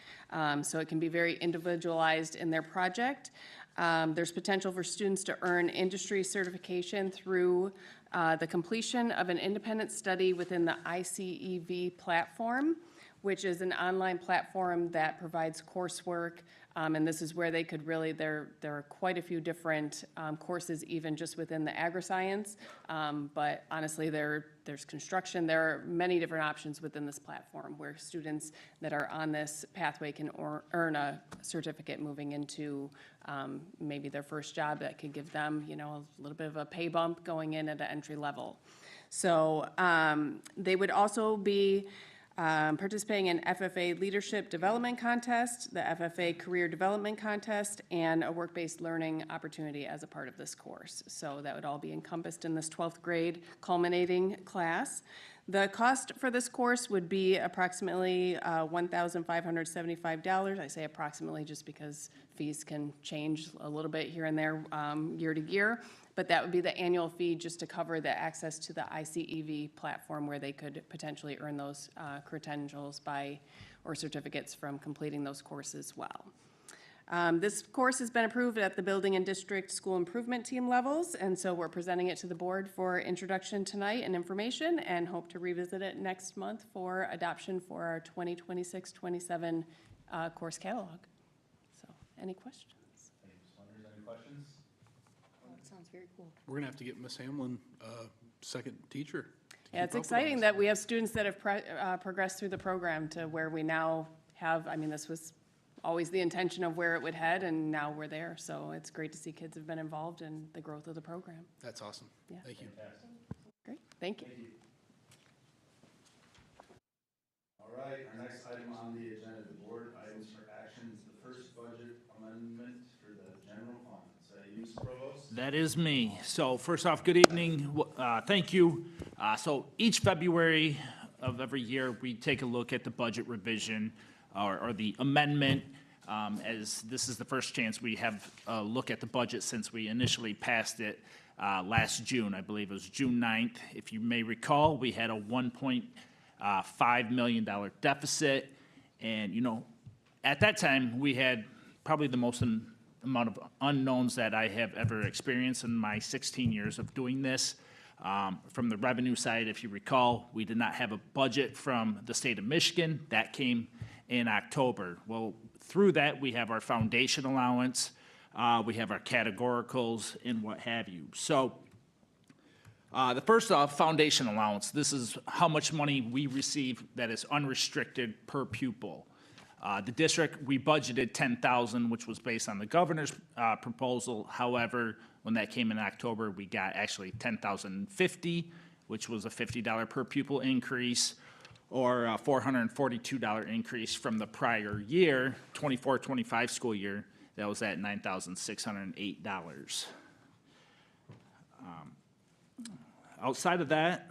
So it can be very individualized in their project. There's potential for students to earn industry certification through the completion of an independent study within the ICEV platform, which is an online platform that provides coursework. And this is where they could really, there are quite a few different courses even just within the agri-science. But honestly, there's construction. There are many different options within this platform where students that are on this pathway can earn a certificate moving into maybe their first job that could give them, a little bit of a pay bump going in at an entry level. So they would also be participating in FFA Leadership Development Contest, the FFA Career Development Contest, and a work-based learning opportunity as a part of this course. So that would all be encompassed in this 12th grade culminating class. The cost for this course would be approximately $1,575. I say approximately just because fees can change a little bit here and there year to year. But that would be the annual fee just to cover the access to the ICEV platform where they could potentially earn those credentials or certificates from completing those courses well. This course has been approved at the building and district school improvement team levels, and so we're presenting it to the board for introduction tonight and information, and hope to revisit it next month for adoption for our 2026-27 course catalog. So, any questions? Any questions? Sounds very cool. We're gonna have to get Miss Hamlin a second teacher. Yeah, it's exciting that we have students that have progressed through the program to where we now have, this was always the intention of where it would head, and now we're there. So it's great to see kids have been involved in the growth of the program. That's awesome. Yeah. Thank you. Great, thank you. All All right, our next item on the agenda, the board items for action is the first budget amendment for the general fund. Is that you, Mr. Provost? That is me. So first off, good evening. Thank you. So each February of every year, we take a look at the budget revision or the amendment, as this is the first chance we have a look at the budget since we initially passed it last June. I believe it was June 9th. If you may recall, we had a $1.5 million deficit. And, at that time, we had probably the most amount of unknowns that I have ever experienced in my 16 years of doing this. From the revenue side, if you recall, we did not have a budget from the state of Michigan. That came in October. Well, through that, we have our foundation allowance, we have our categoricals, and what have you. So the first off, foundation allowance. This is how much money we receive that is unrestricted per pupil. The district, we budgeted $10,000, which was based on the governor's proposal. However, when that came in October, we got actually $10,050, which was a $50 per pupil increase, or a $442 increase from the prior year, 24-25 school year. That was at $9,608. Outside of that,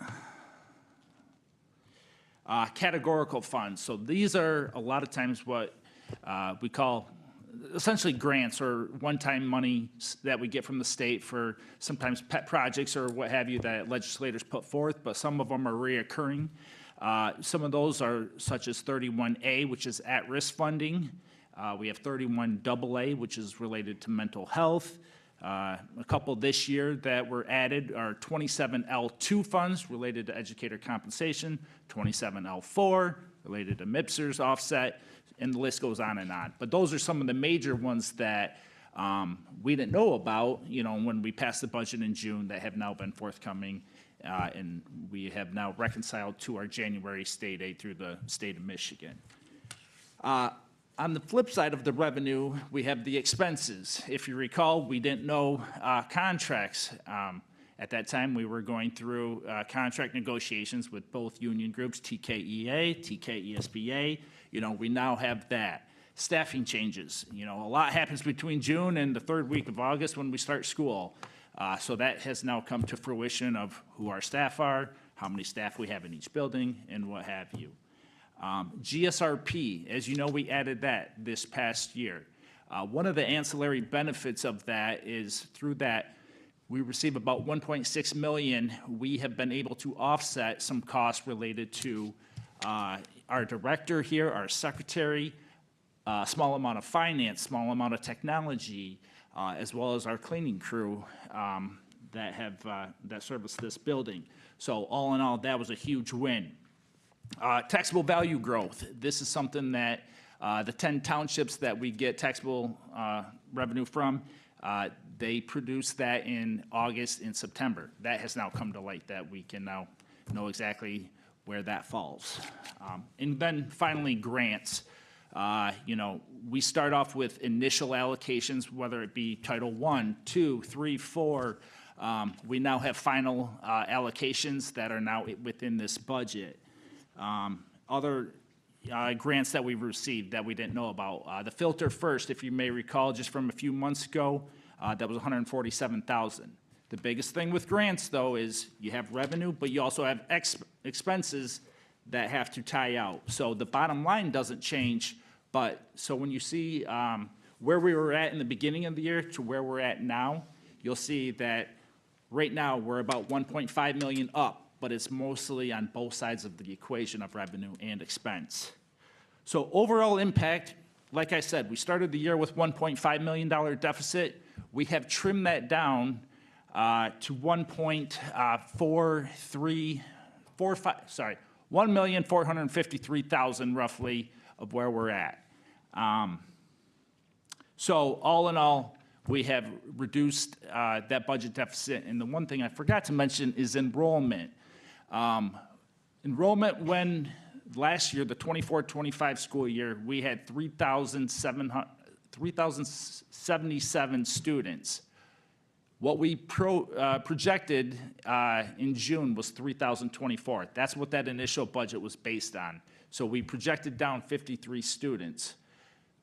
categorical funds. So these are a lot of times what we call essentially grants or one-time money that we get from the state for sometimes pet projects or what have you that legislators put forth, but some of them are reoccurring. Some of those are such as 31A, which is at-risk funding. We have 31AA, which is related to mental health. A couple this year that were added are 27L2 funds related to educator compensation, 27L4 related to MIPSers offset, and the list goes on and on. But those are some of the major ones that we didn't know about, when we passed the budget in June that have now been forthcoming, and we have now reconciled to our January state aid through the state of Michigan. On the flip side of the revenue, we have the expenses. If you recall, we didn't know contracts. At that time, we were going through contract negotiations with both union groups, TKEA, TKESBA. We now have that. Staffing changes. A lot happens between June and the third week of August when we start school. So that has now come to fruition of who our staff are, how many staff we have in each building, and what have you. GSRP, as you know, we added that this past year. One of the ancillary benefits of that is through that, we receive about $1.6 million. We have been able to offset some costs related to our director here, our secretary, small amount of finance, small amount of technology, as well as our cleaning crew that service this building. So all in all, that was a huge win. Taxable value growth. This is something that the 10 townships that we get taxable revenue from, they produce that in August and September. That has now come to light that we can now know exactly where that falls. And then finally, grants. We start off with initial allocations, whether it be Title I, II, III, IV. We now have final allocations that are now within this budget. Other grants that we've received that we didn't know about. The Filter First, if you may recall, just from a few months ago, that was $147,000. The biggest thing with grants, though, is you have revenue, but you also have expenses that have to tie out. So the bottom line doesn't change, but so when you see where we were at in the beginning of the year to where we're at now, you'll see that right now we're about 1.5 million up, but it's mostly on both sides of the equation of revenue and expense. So overall impact, like I said, we started the year with $1.5 million deficit. We have trimmed that down to $1,453,000 roughly of where we're at. So all in all, we have reduced that budget deficit. And the one thing I forgot to mention is enrollment. Enrollment when last year, the 24-25 school year, we had 3,077 students. What we projected in June was 3,024. That's what that initial budget was based on. So we projected down 53 students.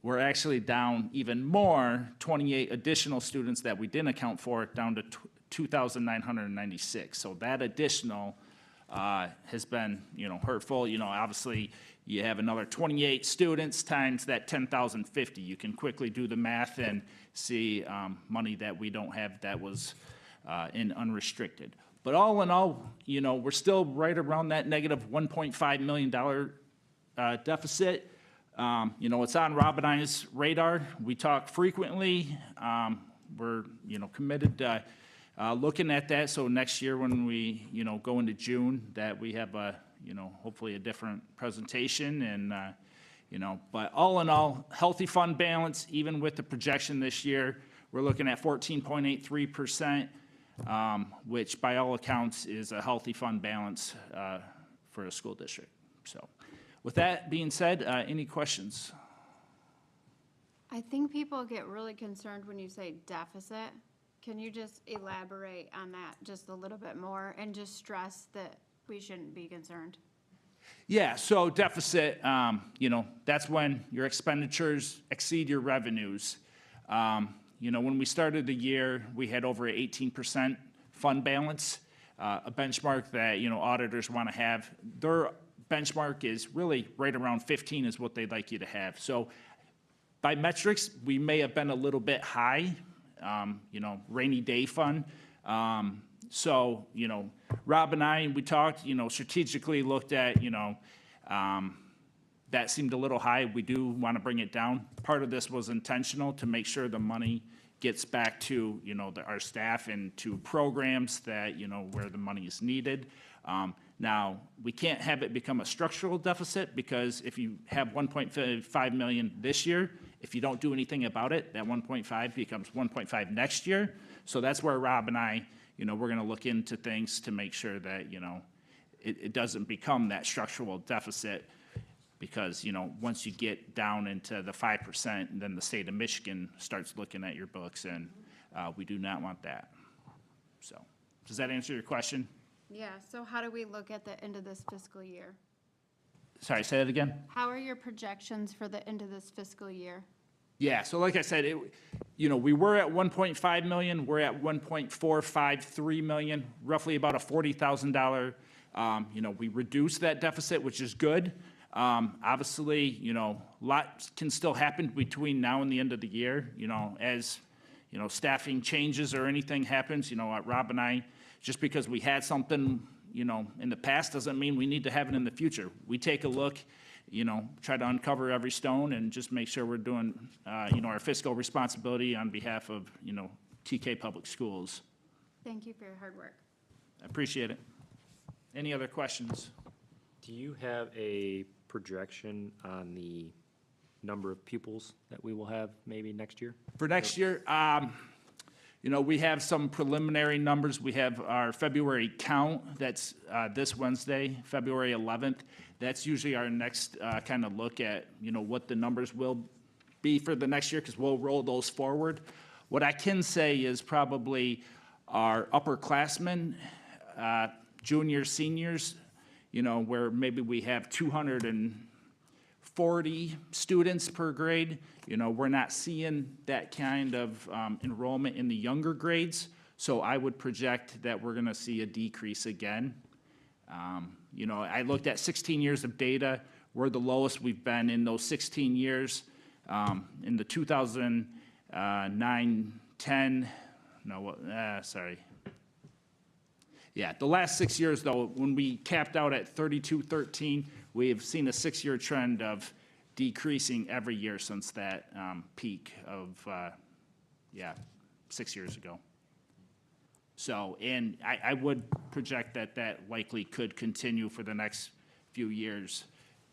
We're actually down even more, 28 additional students that we didn't account for, down to 2,996. So that additional has been, hurtful. Obviously, you have another 28 students times that 10,050. You can quickly do the math and see money that we don't have that was in unrestricted. But all in all, we're still right around that negative $1.5 million deficit. It's on Rob and I's radar. We talk frequently. We're, committed to looking at that. So next year when we, go into June, that we have a, hopefully a different presentation and, but all in all, healthy fund balance, even with the projection this year, we're looking at 14.83%, which by all accounts is a healthy fund balance for a school district. So with that being said, any questions? I think people get really concerned when you say deficit. Can you just elaborate on that just a little bit more and just stress that we shouldn't be concerned? Yeah, so deficit, that's when your expenditures exceed your revenues. When we started the year, we had over 18% fund balance, a benchmark that, auditors want to have. Their benchmark is really right around 15 is what they'd like you to have. So by metrics, we may have been a little bit high, rainy day fund. So, Rob and I, we talked, strategically looked at, that seemed a little high. We do want to bring it down. Part of this was intentional to make sure the money gets back to, our staff and to programs that, where the money is needed. Now, we can't have it become a structural deficit because if you have 1.5 million this year, if you don't do anything about it, that 1.5 becomes 1.5 next year. So that's where Rob and I, we're going to look into things to make sure that, it doesn't become that structural deficit because, once you get down into the 5%, then the state of Michigan starts looking at your books and we do not want that. So, does that answer your question? Yeah, so how do we look at the end of this fiscal year? Sorry, say that again? How are your projections for the end of this fiscal year? Yeah, so like I said, we were at 1.5 million, we're at 1.453 million, roughly about a $40,000. We reduced that deficit, which is good. Obviously, lots can still happen between now and the end of the year, as, staffing changes or anything happens, Rob and I, just because we had something, in the past doesn't mean we need to have it in the future. We take a look, try to uncover every stone and just make sure we're doing, our fiscal responsibility on behalf of, TK Public Schools. Thank you for your hard work. I appreciate it. Any other questions? Do you have a projection on the number of pupils that we will have maybe next year? For next year, we have some preliminary numbers. We have our February count. That's this Wednesday, February 11th. That's usually our next kind of look at, what the numbers will be for the next year because we'll roll those forward. What I can say is probably our upperclassmen, juniors, seniors, where maybe we have 240 students per grade. We're not seeing that kind of enrollment in the younger grades. So I would project that we're going to see a decrease again. I looked at 16 years of data. We're the lowest we've been in those 16 years. In the 2009-10, yeah, the last 6 years, though, when we capped out at 32-13, we have seen a 6-year trend of decreasing every year since that peak of, 6 years ago. So, and I would project that that likely could continue for the next few years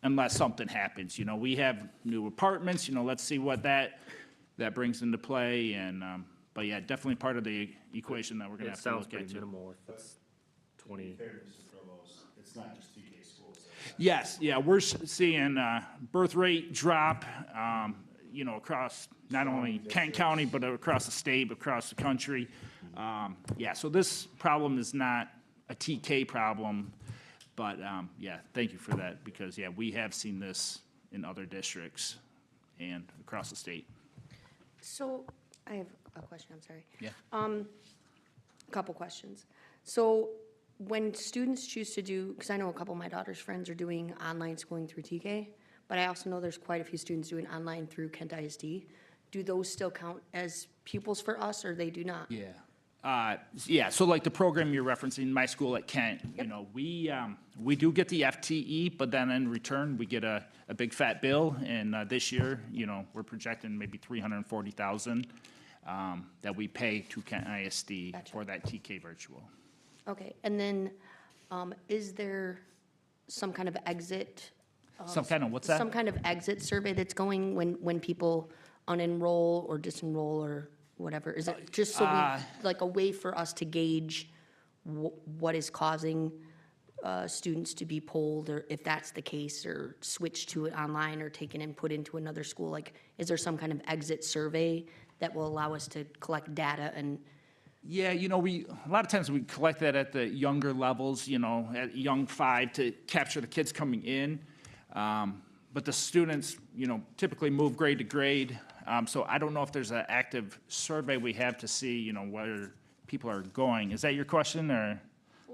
unless something happens. We have new apartments, let's see what that brings into play. And, but yeah, definitely part of the equation that we're going to have to look at. It sounds pretty minimal if it's 20. Fair, Mr. Provost, it's not just TK schools. Yes, yeah, we're seeing birth rate drop, across not only Kent County, but across the state, but across the country. So this problem is not a TK problem. But, yeah, thank you for that, because, yeah, we have seen this in other districts and across the state. So, I have a question, I'm sorry. Yeah. Couple questions. So, when students choose to do, because I know a couple of my daughter's friends are doing online schooling through TK, but I also know there's quite a few students doing online through Kent ISD. Do those still count as pupils for us, or they do not? Yeah, so like the program you're referencing, My School at Kent, you know, we do get the FTE, but then in return, we get a big fat bill, and this year, you know, we're projecting maybe $340,000 that we pay to Kent ISD for that TK virtual. Okay, and then, is there some kind of exit? Some kind of, what's that? Some kind of exit survey that's going when people unenroll or disenroll or whatever? Is it just so like a way for us to gauge what is causing students to be pulled, or if that's the case, or switch to it online or taken and put into another school? Like, is there some kind of exit survey that will allow us to collect data and? Yeah, you know, a lot of times we collect that at the younger levels, you know, at young 5 to capture the kids coming in. But the students, you know, typically move grade to grade. So I don't know if there's an active survey we have to see, you know, where people are going. Is that your question, or?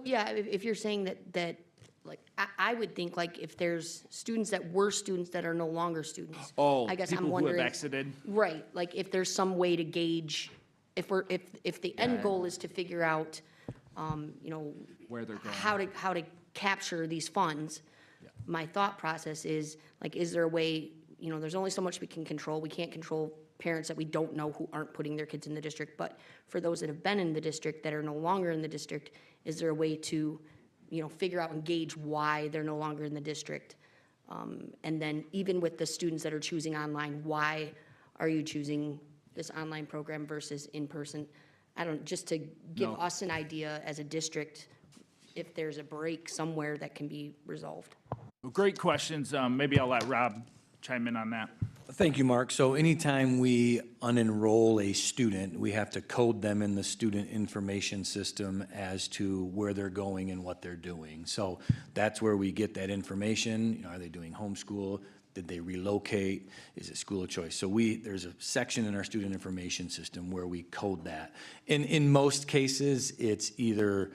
Yeah, if you're saying that, like, I would think, like, if there's students that were students that are no longer students. Oh, I guess people I'm wondering. who have exited? Right, like, if there's some way to gauge, if the end goal is to figure out, you know, Where they're going. how to capture these funds, my thought process is, like, is there a way, you know, there's only so much we can control. We can't control parents that we don't know who aren't putting their kids in the district. But for those that have been in the district that are no longer in the district, is there a way to, you know, figure out and gauge why they're no longer in the district? And then even with the students that are choosing online, why are you choosing this online program versus in-person? Just to give us an idea as a district, if there's a break somewhere that can be resolved. Great questions. Maybe I'll let Rob chime in on that. Thank you, Mark. So anytime we unenroll a student, we have to code them in the student information system as to where they're going and what they're doing. So that's where we get that information. You know, are they doing homeschool? Did they relocate? Is it school of choice? So there's a section in our student information system where we code that. In most cases, it's either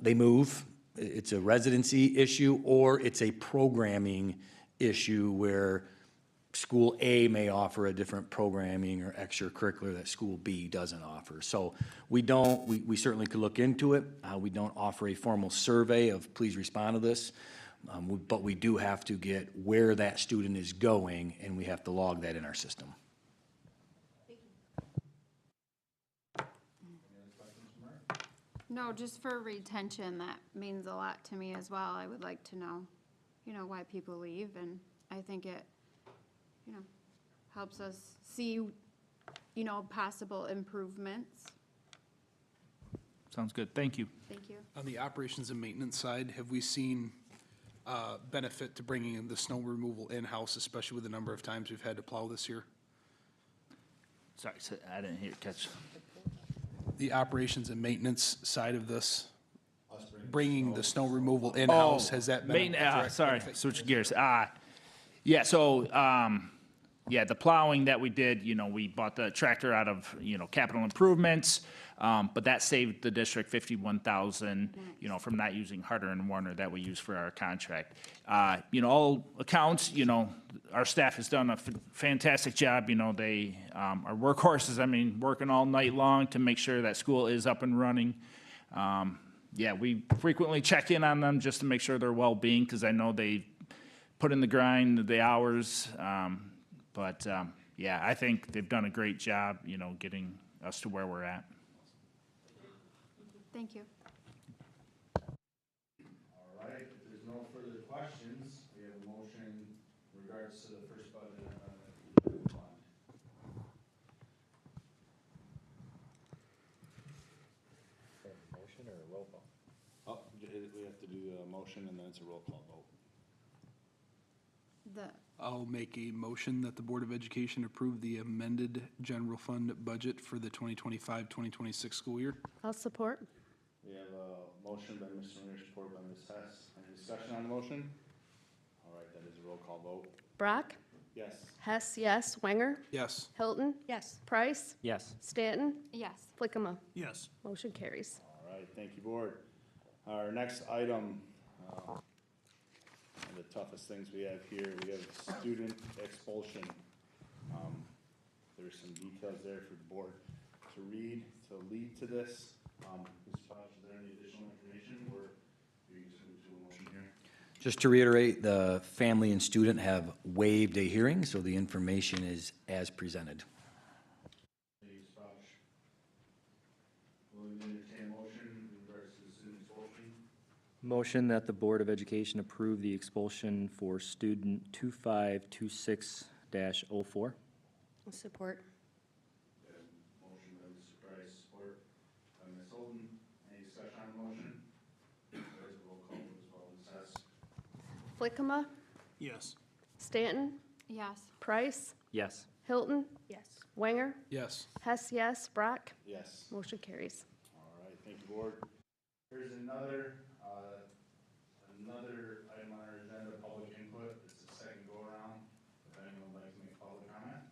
they move, it's a residency issue, or it's a programming issue where school A may offer a different programming or extracurricular that school B doesn't offer. So we certainly could look into it. We don't offer a formal survey of please respond to this, but we do have to get where that student is going, and we have to log that in our system. No, just for retention, that means a lot to me as well. I would like to know, you know, why people leave, and I think it, you know, helps us see, you know, possible improvements. Sounds good. Thank you. Thank you. On the operations and maintenance side, have we seen benefit to bringing in the snow removal in-house, especially with the number of times we've had to plow this year? Sorry, I didn't catch. The operations and maintenance side of this, bringing the snow removal in-house, has that been? Sorry, switch gears. Yeah, so, the plowing that we did, you know, we bought the tractor out of, you know, capital improvements, but that saved the district $51,000, you know, from not using Harder and Warner that we use for our contract. You know, all accounts, you know, our staff has done a fantastic job. You know, they are workhorses. I mean, working all night long to make sure that school is up and running. We frequently check in on them just to make sure their well-being, because I know they put in the grind, the hours. I think they've done a great job, you know, getting us to where we're at. Thank you. All right, if there's no further questions, we have a motion in regards to the first budget fund. Motion or a roll call? We have to do a motion and then it's a roll call vote. I'll make a motion that the Board of Education approve the amended general fund budget for the 2025-2026 school year. I'll support. We have a Motion by Mr. Winger, supported by Ms. Hess. Any discussion on the motion? All right, that is a roll call vote. Brock? Yes. Hess, yes. Wenger? Yes. Hilton? Yes. Price? Yes. Stanton? Yes. Flickama? Yes. Motion carries. All right, thank you, board. Our next item, one of the toughest things we have here, we have student expulsion. There's some details there for the board to read, to lead to this. Ms. Fox, is there any additional information, or do you just move to a motion here? Just to reiterate, the family and student have waived a hearing, so the information is as presented. Ms. Fox. Will you entertain a motion in regards to the student expulsion? Motion that the Board of Education approve the expulsion for student 2526-04. Support. Motion by Mr. Price, support by Ms. Holden. Any discussion on the motion? There's a roll call vote as well. Ms. Hess? Flickama? Yes. Stanton? Yes. Price? Yes. Hilton? Yes. Wenger? Yes. Hess, yes. Brock? Yes. Motion carries. All right, thank you, board. Here's another item on our agenda, public input. It's the second go around. If anyone would like to make public comment?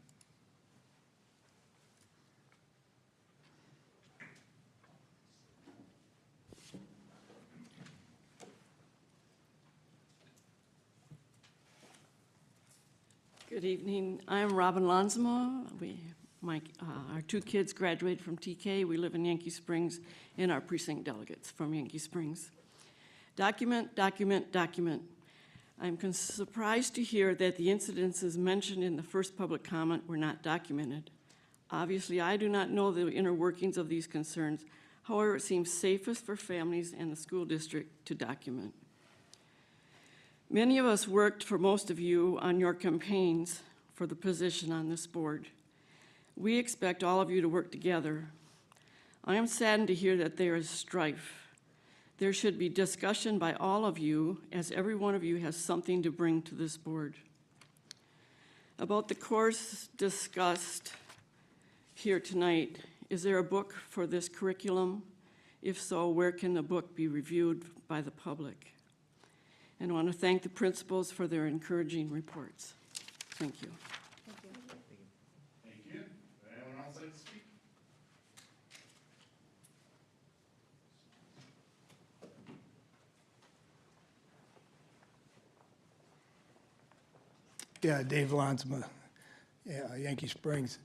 Good evening. I'm Robin Lansma. Our two kids graduated from TK. We live in Yankee Springs, and our precinct delegates from Yankee Springs. Document, document, document. I'm surprised to hear that the incidences mentioned in the first public comment were not documented. Obviously, I do not know the inner workings of these concerns. However, it seems safest for families and the school district to document. Many of us worked for most of you on your campaigns for the position on this board. We expect all of you to work together. I am saddened to hear that there is strife. There should be discussion by all of you, as every one of you has something to bring to this board. About the course discussed here tonight, is there a book for this curriculum? If so, where can the book be reviewed by the public? And I want to thank the principals for their encouraging reports. Thank you. Thank you. Would anyone else like to speak? Yeah, Dave Lansma, Yankee Springs.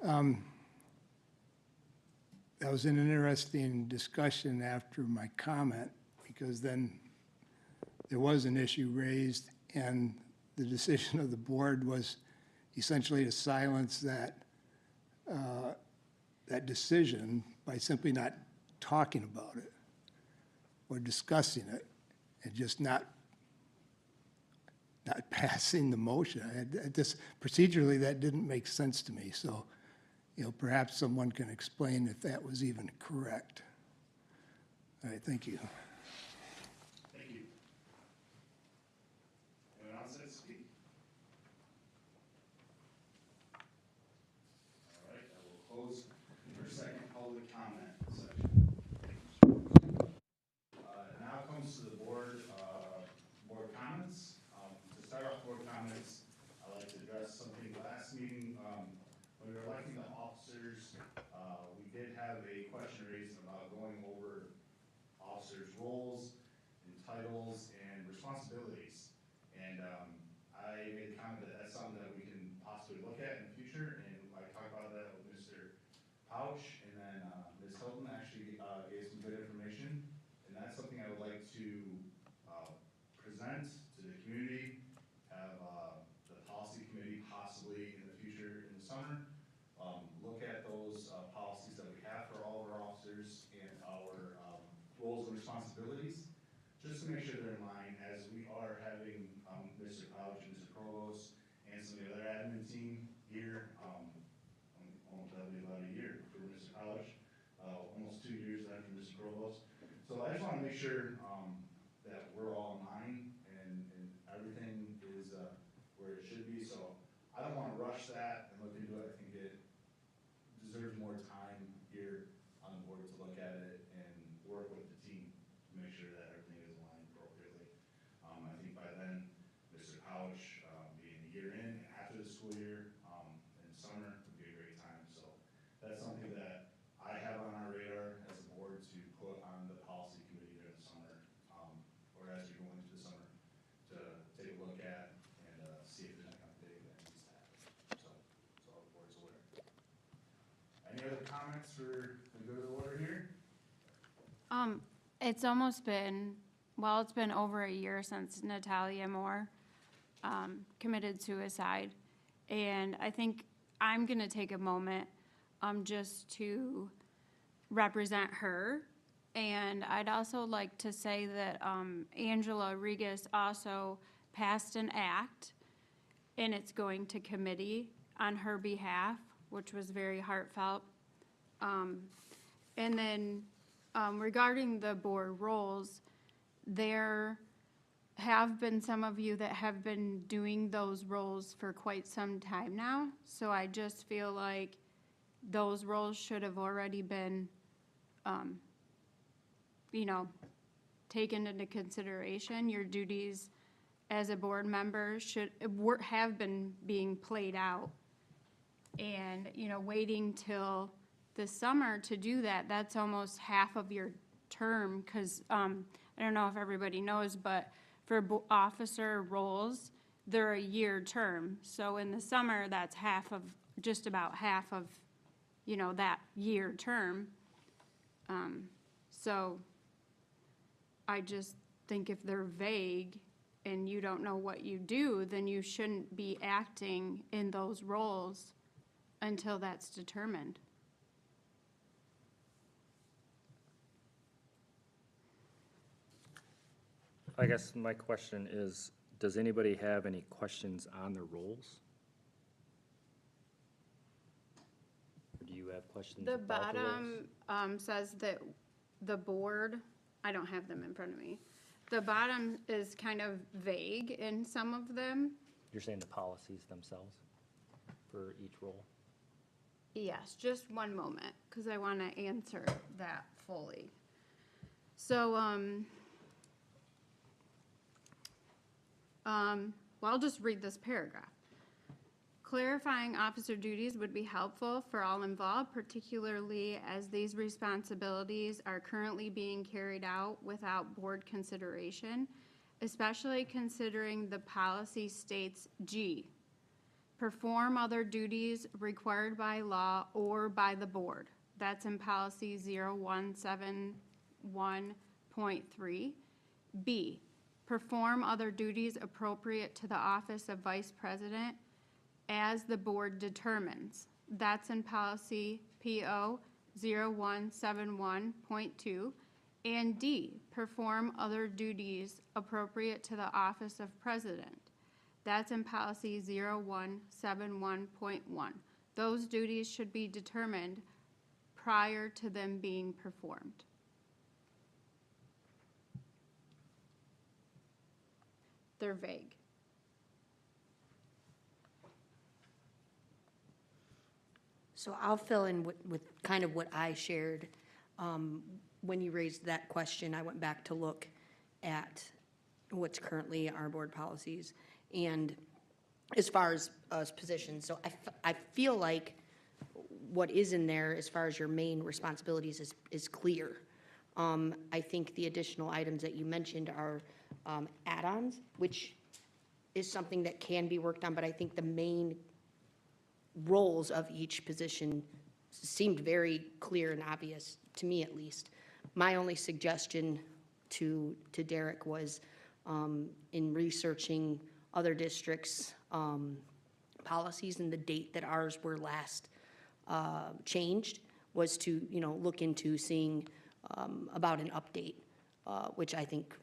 That was an interesting discussion after my comment, because then there was an issue raised, and the decision of the board was essentially to silence that decision by simply not talking about it or discussing it, and just not passing the motion. Procedurally, that didn't make sense to me. So, perhaps someone can explain if that was even correct. All right, thank you. Thank you. Anyone else like to speak? All right, I will close our second public comment section. Now comes to the board comments. To start off board comments, I'd like to address something last meeting. When we were electing the officers, we did have a question raised about going over officers' roles and titles and responsibilities. And I made a comment that that's something that we can possibly look at in the future, and I talked about that with Mr. Pouch, and then Ms. Hilton actually gave some good information, and that's something I would like to present to the community, have the policy committee possibly in the future in the summer, look at those policies that we have for all of our officers and our roles and responsibilities, just to make sure they're in line as we are having Mr. Pouch and Mr. Provost and some of the other admin team here. That'll be about a year for Mr. Pouch, almost 2 years then for Mr. Provost. So I just want to make sure that we're all in line and everything is where it should be. So I don't want to rush that and look into it. I think it deserves more time here on the board to look at it and work with the team to Any other comments for the good of the order here? It's almost been, well, it's been over a year since Natalia Moore, committed suicide. And I think I'm gonna take a moment, just to represent her. And I'd also like to say that, Angela Regas also passed an act, and it's going to committee on her behalf, which was very heartfelt. And then, regarding the board roles, there have been some of you that have been doing those roles for quite some time now. So I just feel like those roles should have already been, you know, taken into consideration. Your duties as a board member have been being played out. And, you know, waiting till the summer to do that, that's almost half of your term, because I don't know if everybody knows, but for officer roles, they're a year term. So in the summer, that's just about half of, you know, that year term. So I just think if they're vague and you don't know what you do, then you shouldn't be acting in those roles until that's determined. I guess my question is, does anybody have any questions on the roles? Or do you have questions The about the roles? bottom says that the board, I don't have them in front of me. The bottom is kind of vague in some of them. You're saying the policies themselves for each role? Yes, just one moment, because I want to answer that fully. So, well, I'll just read this paragraph. Clarifying officer duties would be helpful for all involved, particularly as these responsibilities are currently being carried out without board consideration, especially considering the policy states G, perform other duties required by law or by the board. That's in policy 0171.3. B, perform other duties appropriate to the office of vice president as the board determines. That's in policy PO 0171.2. And D, perform other duties appropriate to the office of president. That's in policy 0171.1. Those duties should be determined prior to them being performed. They're vague. So I'll fill in with kind of what I shared. When you raised that question, I went back to look at what's currently our board policies. And as far as positions, so I feel like what is in there as far as your main responsibilities is clear. I think the additional items that you mentioned are add-ons, which is something that can be worked on, but I think the main roles of each position seemed very clear and obvious, to me at least. My only suggestion to Derek was in researching other districts' policies and the date that ours were last changed was to, you know, look into seeing about an update, which I think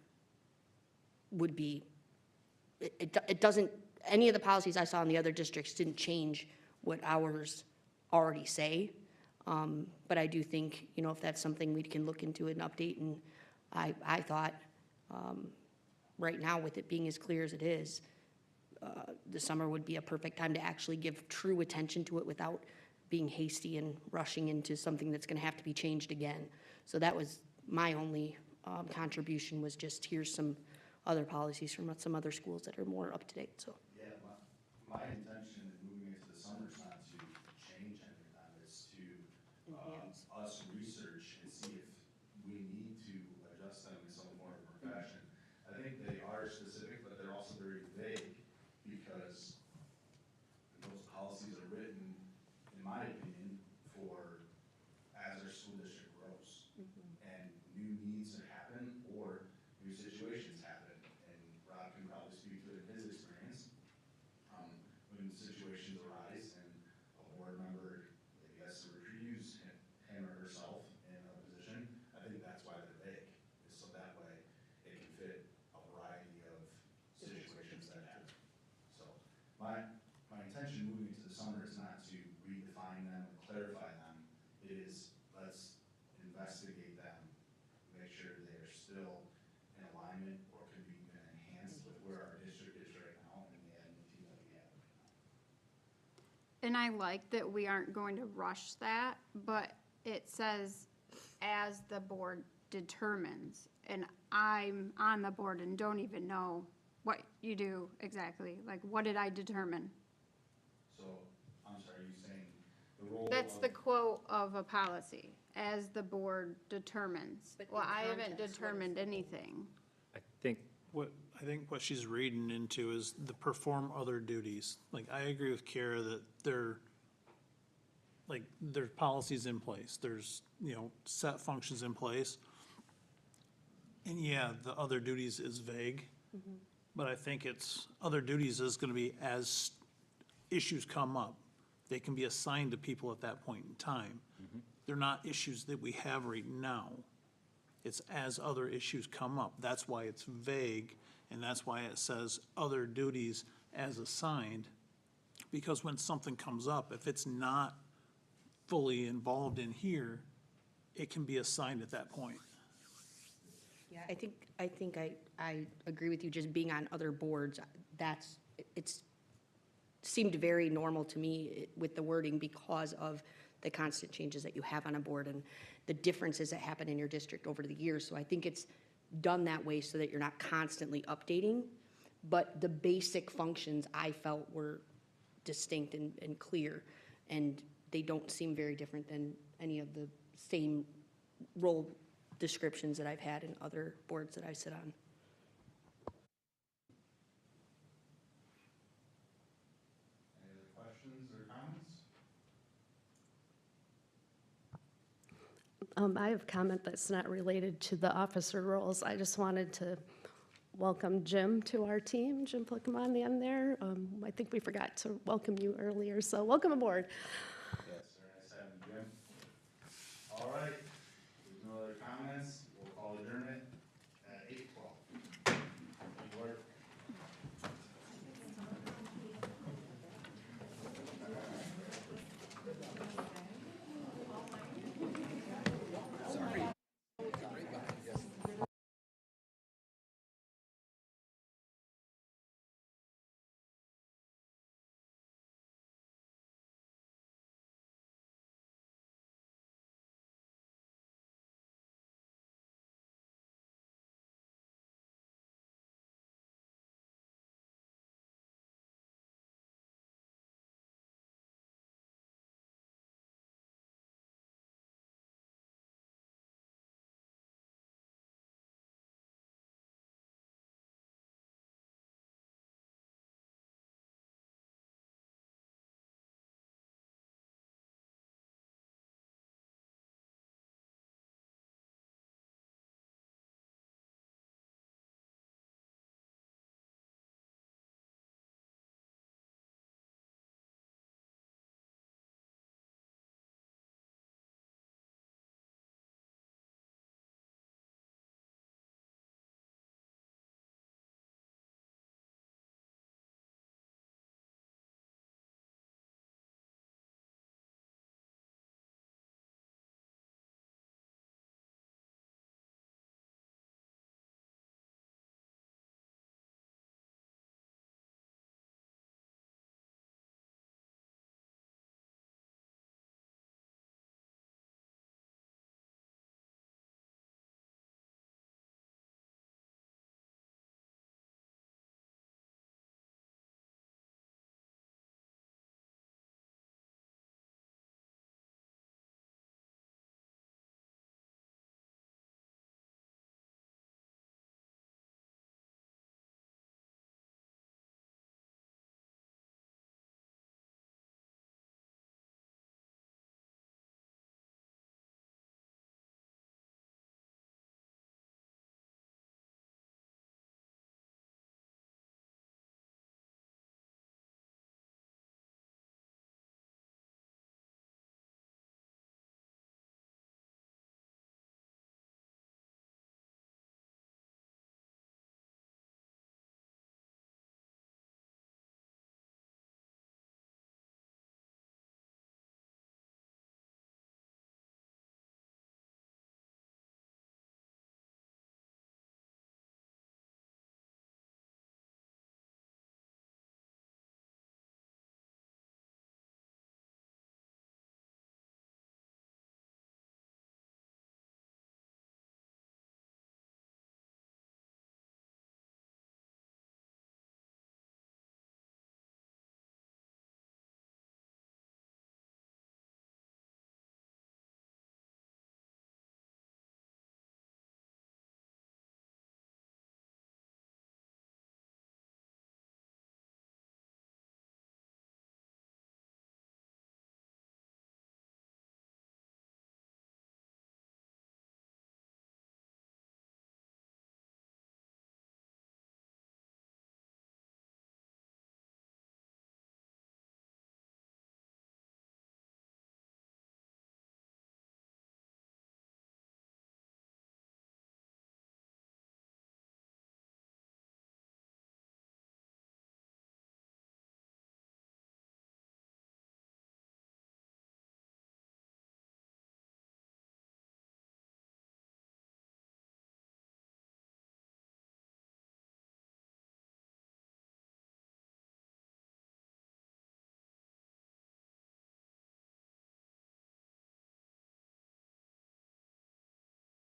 would be, it doesn't, any of the policies I saw in the other districts didn't change what ours already say. But I do think, you know, if that's something we can look into an update, and I thought, right now with it being as clear as it is, the summer would be a perfect time to actually give true attention to it without being hasty and rushing into something that's gonna have to be changed again. So that was my only contribution, was just here's some other policies from some other schools that are more up to date, so. Yeah, my intention in moving into the summer is not to change any of them, it's to us research and see if we need to adjust them in some form or fashion. I think they are specific, but they're also very vague, because those policies are written, in my opinion, for is let's investigate them, make sure they're still in alignment or can be even enhanced with where our district is right now and the admin team that we have right now. And I like that we aren't going to rush that, but it says as the board determines. And I'm on the board and don't even know what you do exactly. Like, what did I determine? So, I'm sorry, you saying the role of. That's the quote of a policy, as the board determines. But Well, in I haven't context, what is determined anything. I think, I think what she's reading into is the perform other duties. Like, I agree with Kara that there's policies in place, there's, set functions in place. And yeah, the other duties is vague, but I think other duties is gonna be as issues come up. They can be assigned to people at that point in time. They're not issues that we have right now. It's as other issues come up. That's why it's vague, and that's why it says other duties as assigned. Because when something comes up, if it's not fully involved in here, it can be assigned at that point. Yeah, I think I agree with you, just being on other boards, it's seemed very normal to me with the wording because of the constant changes that you have on a board and the differences that happen in your district over the years. So I think it's done that way so that you're not constantly updating, but the basic functions I felt were distinct and clear, and they don't seem very different than any of the same role descriptions that I've had in other boards that I sit on. Any other questions or comments? I have a comment that's not related to the officer roles. I just wanted to welcome Jim to our team. Jim Plickman on the end there. I think we forgot to welcome you earlier, so welcome aboard.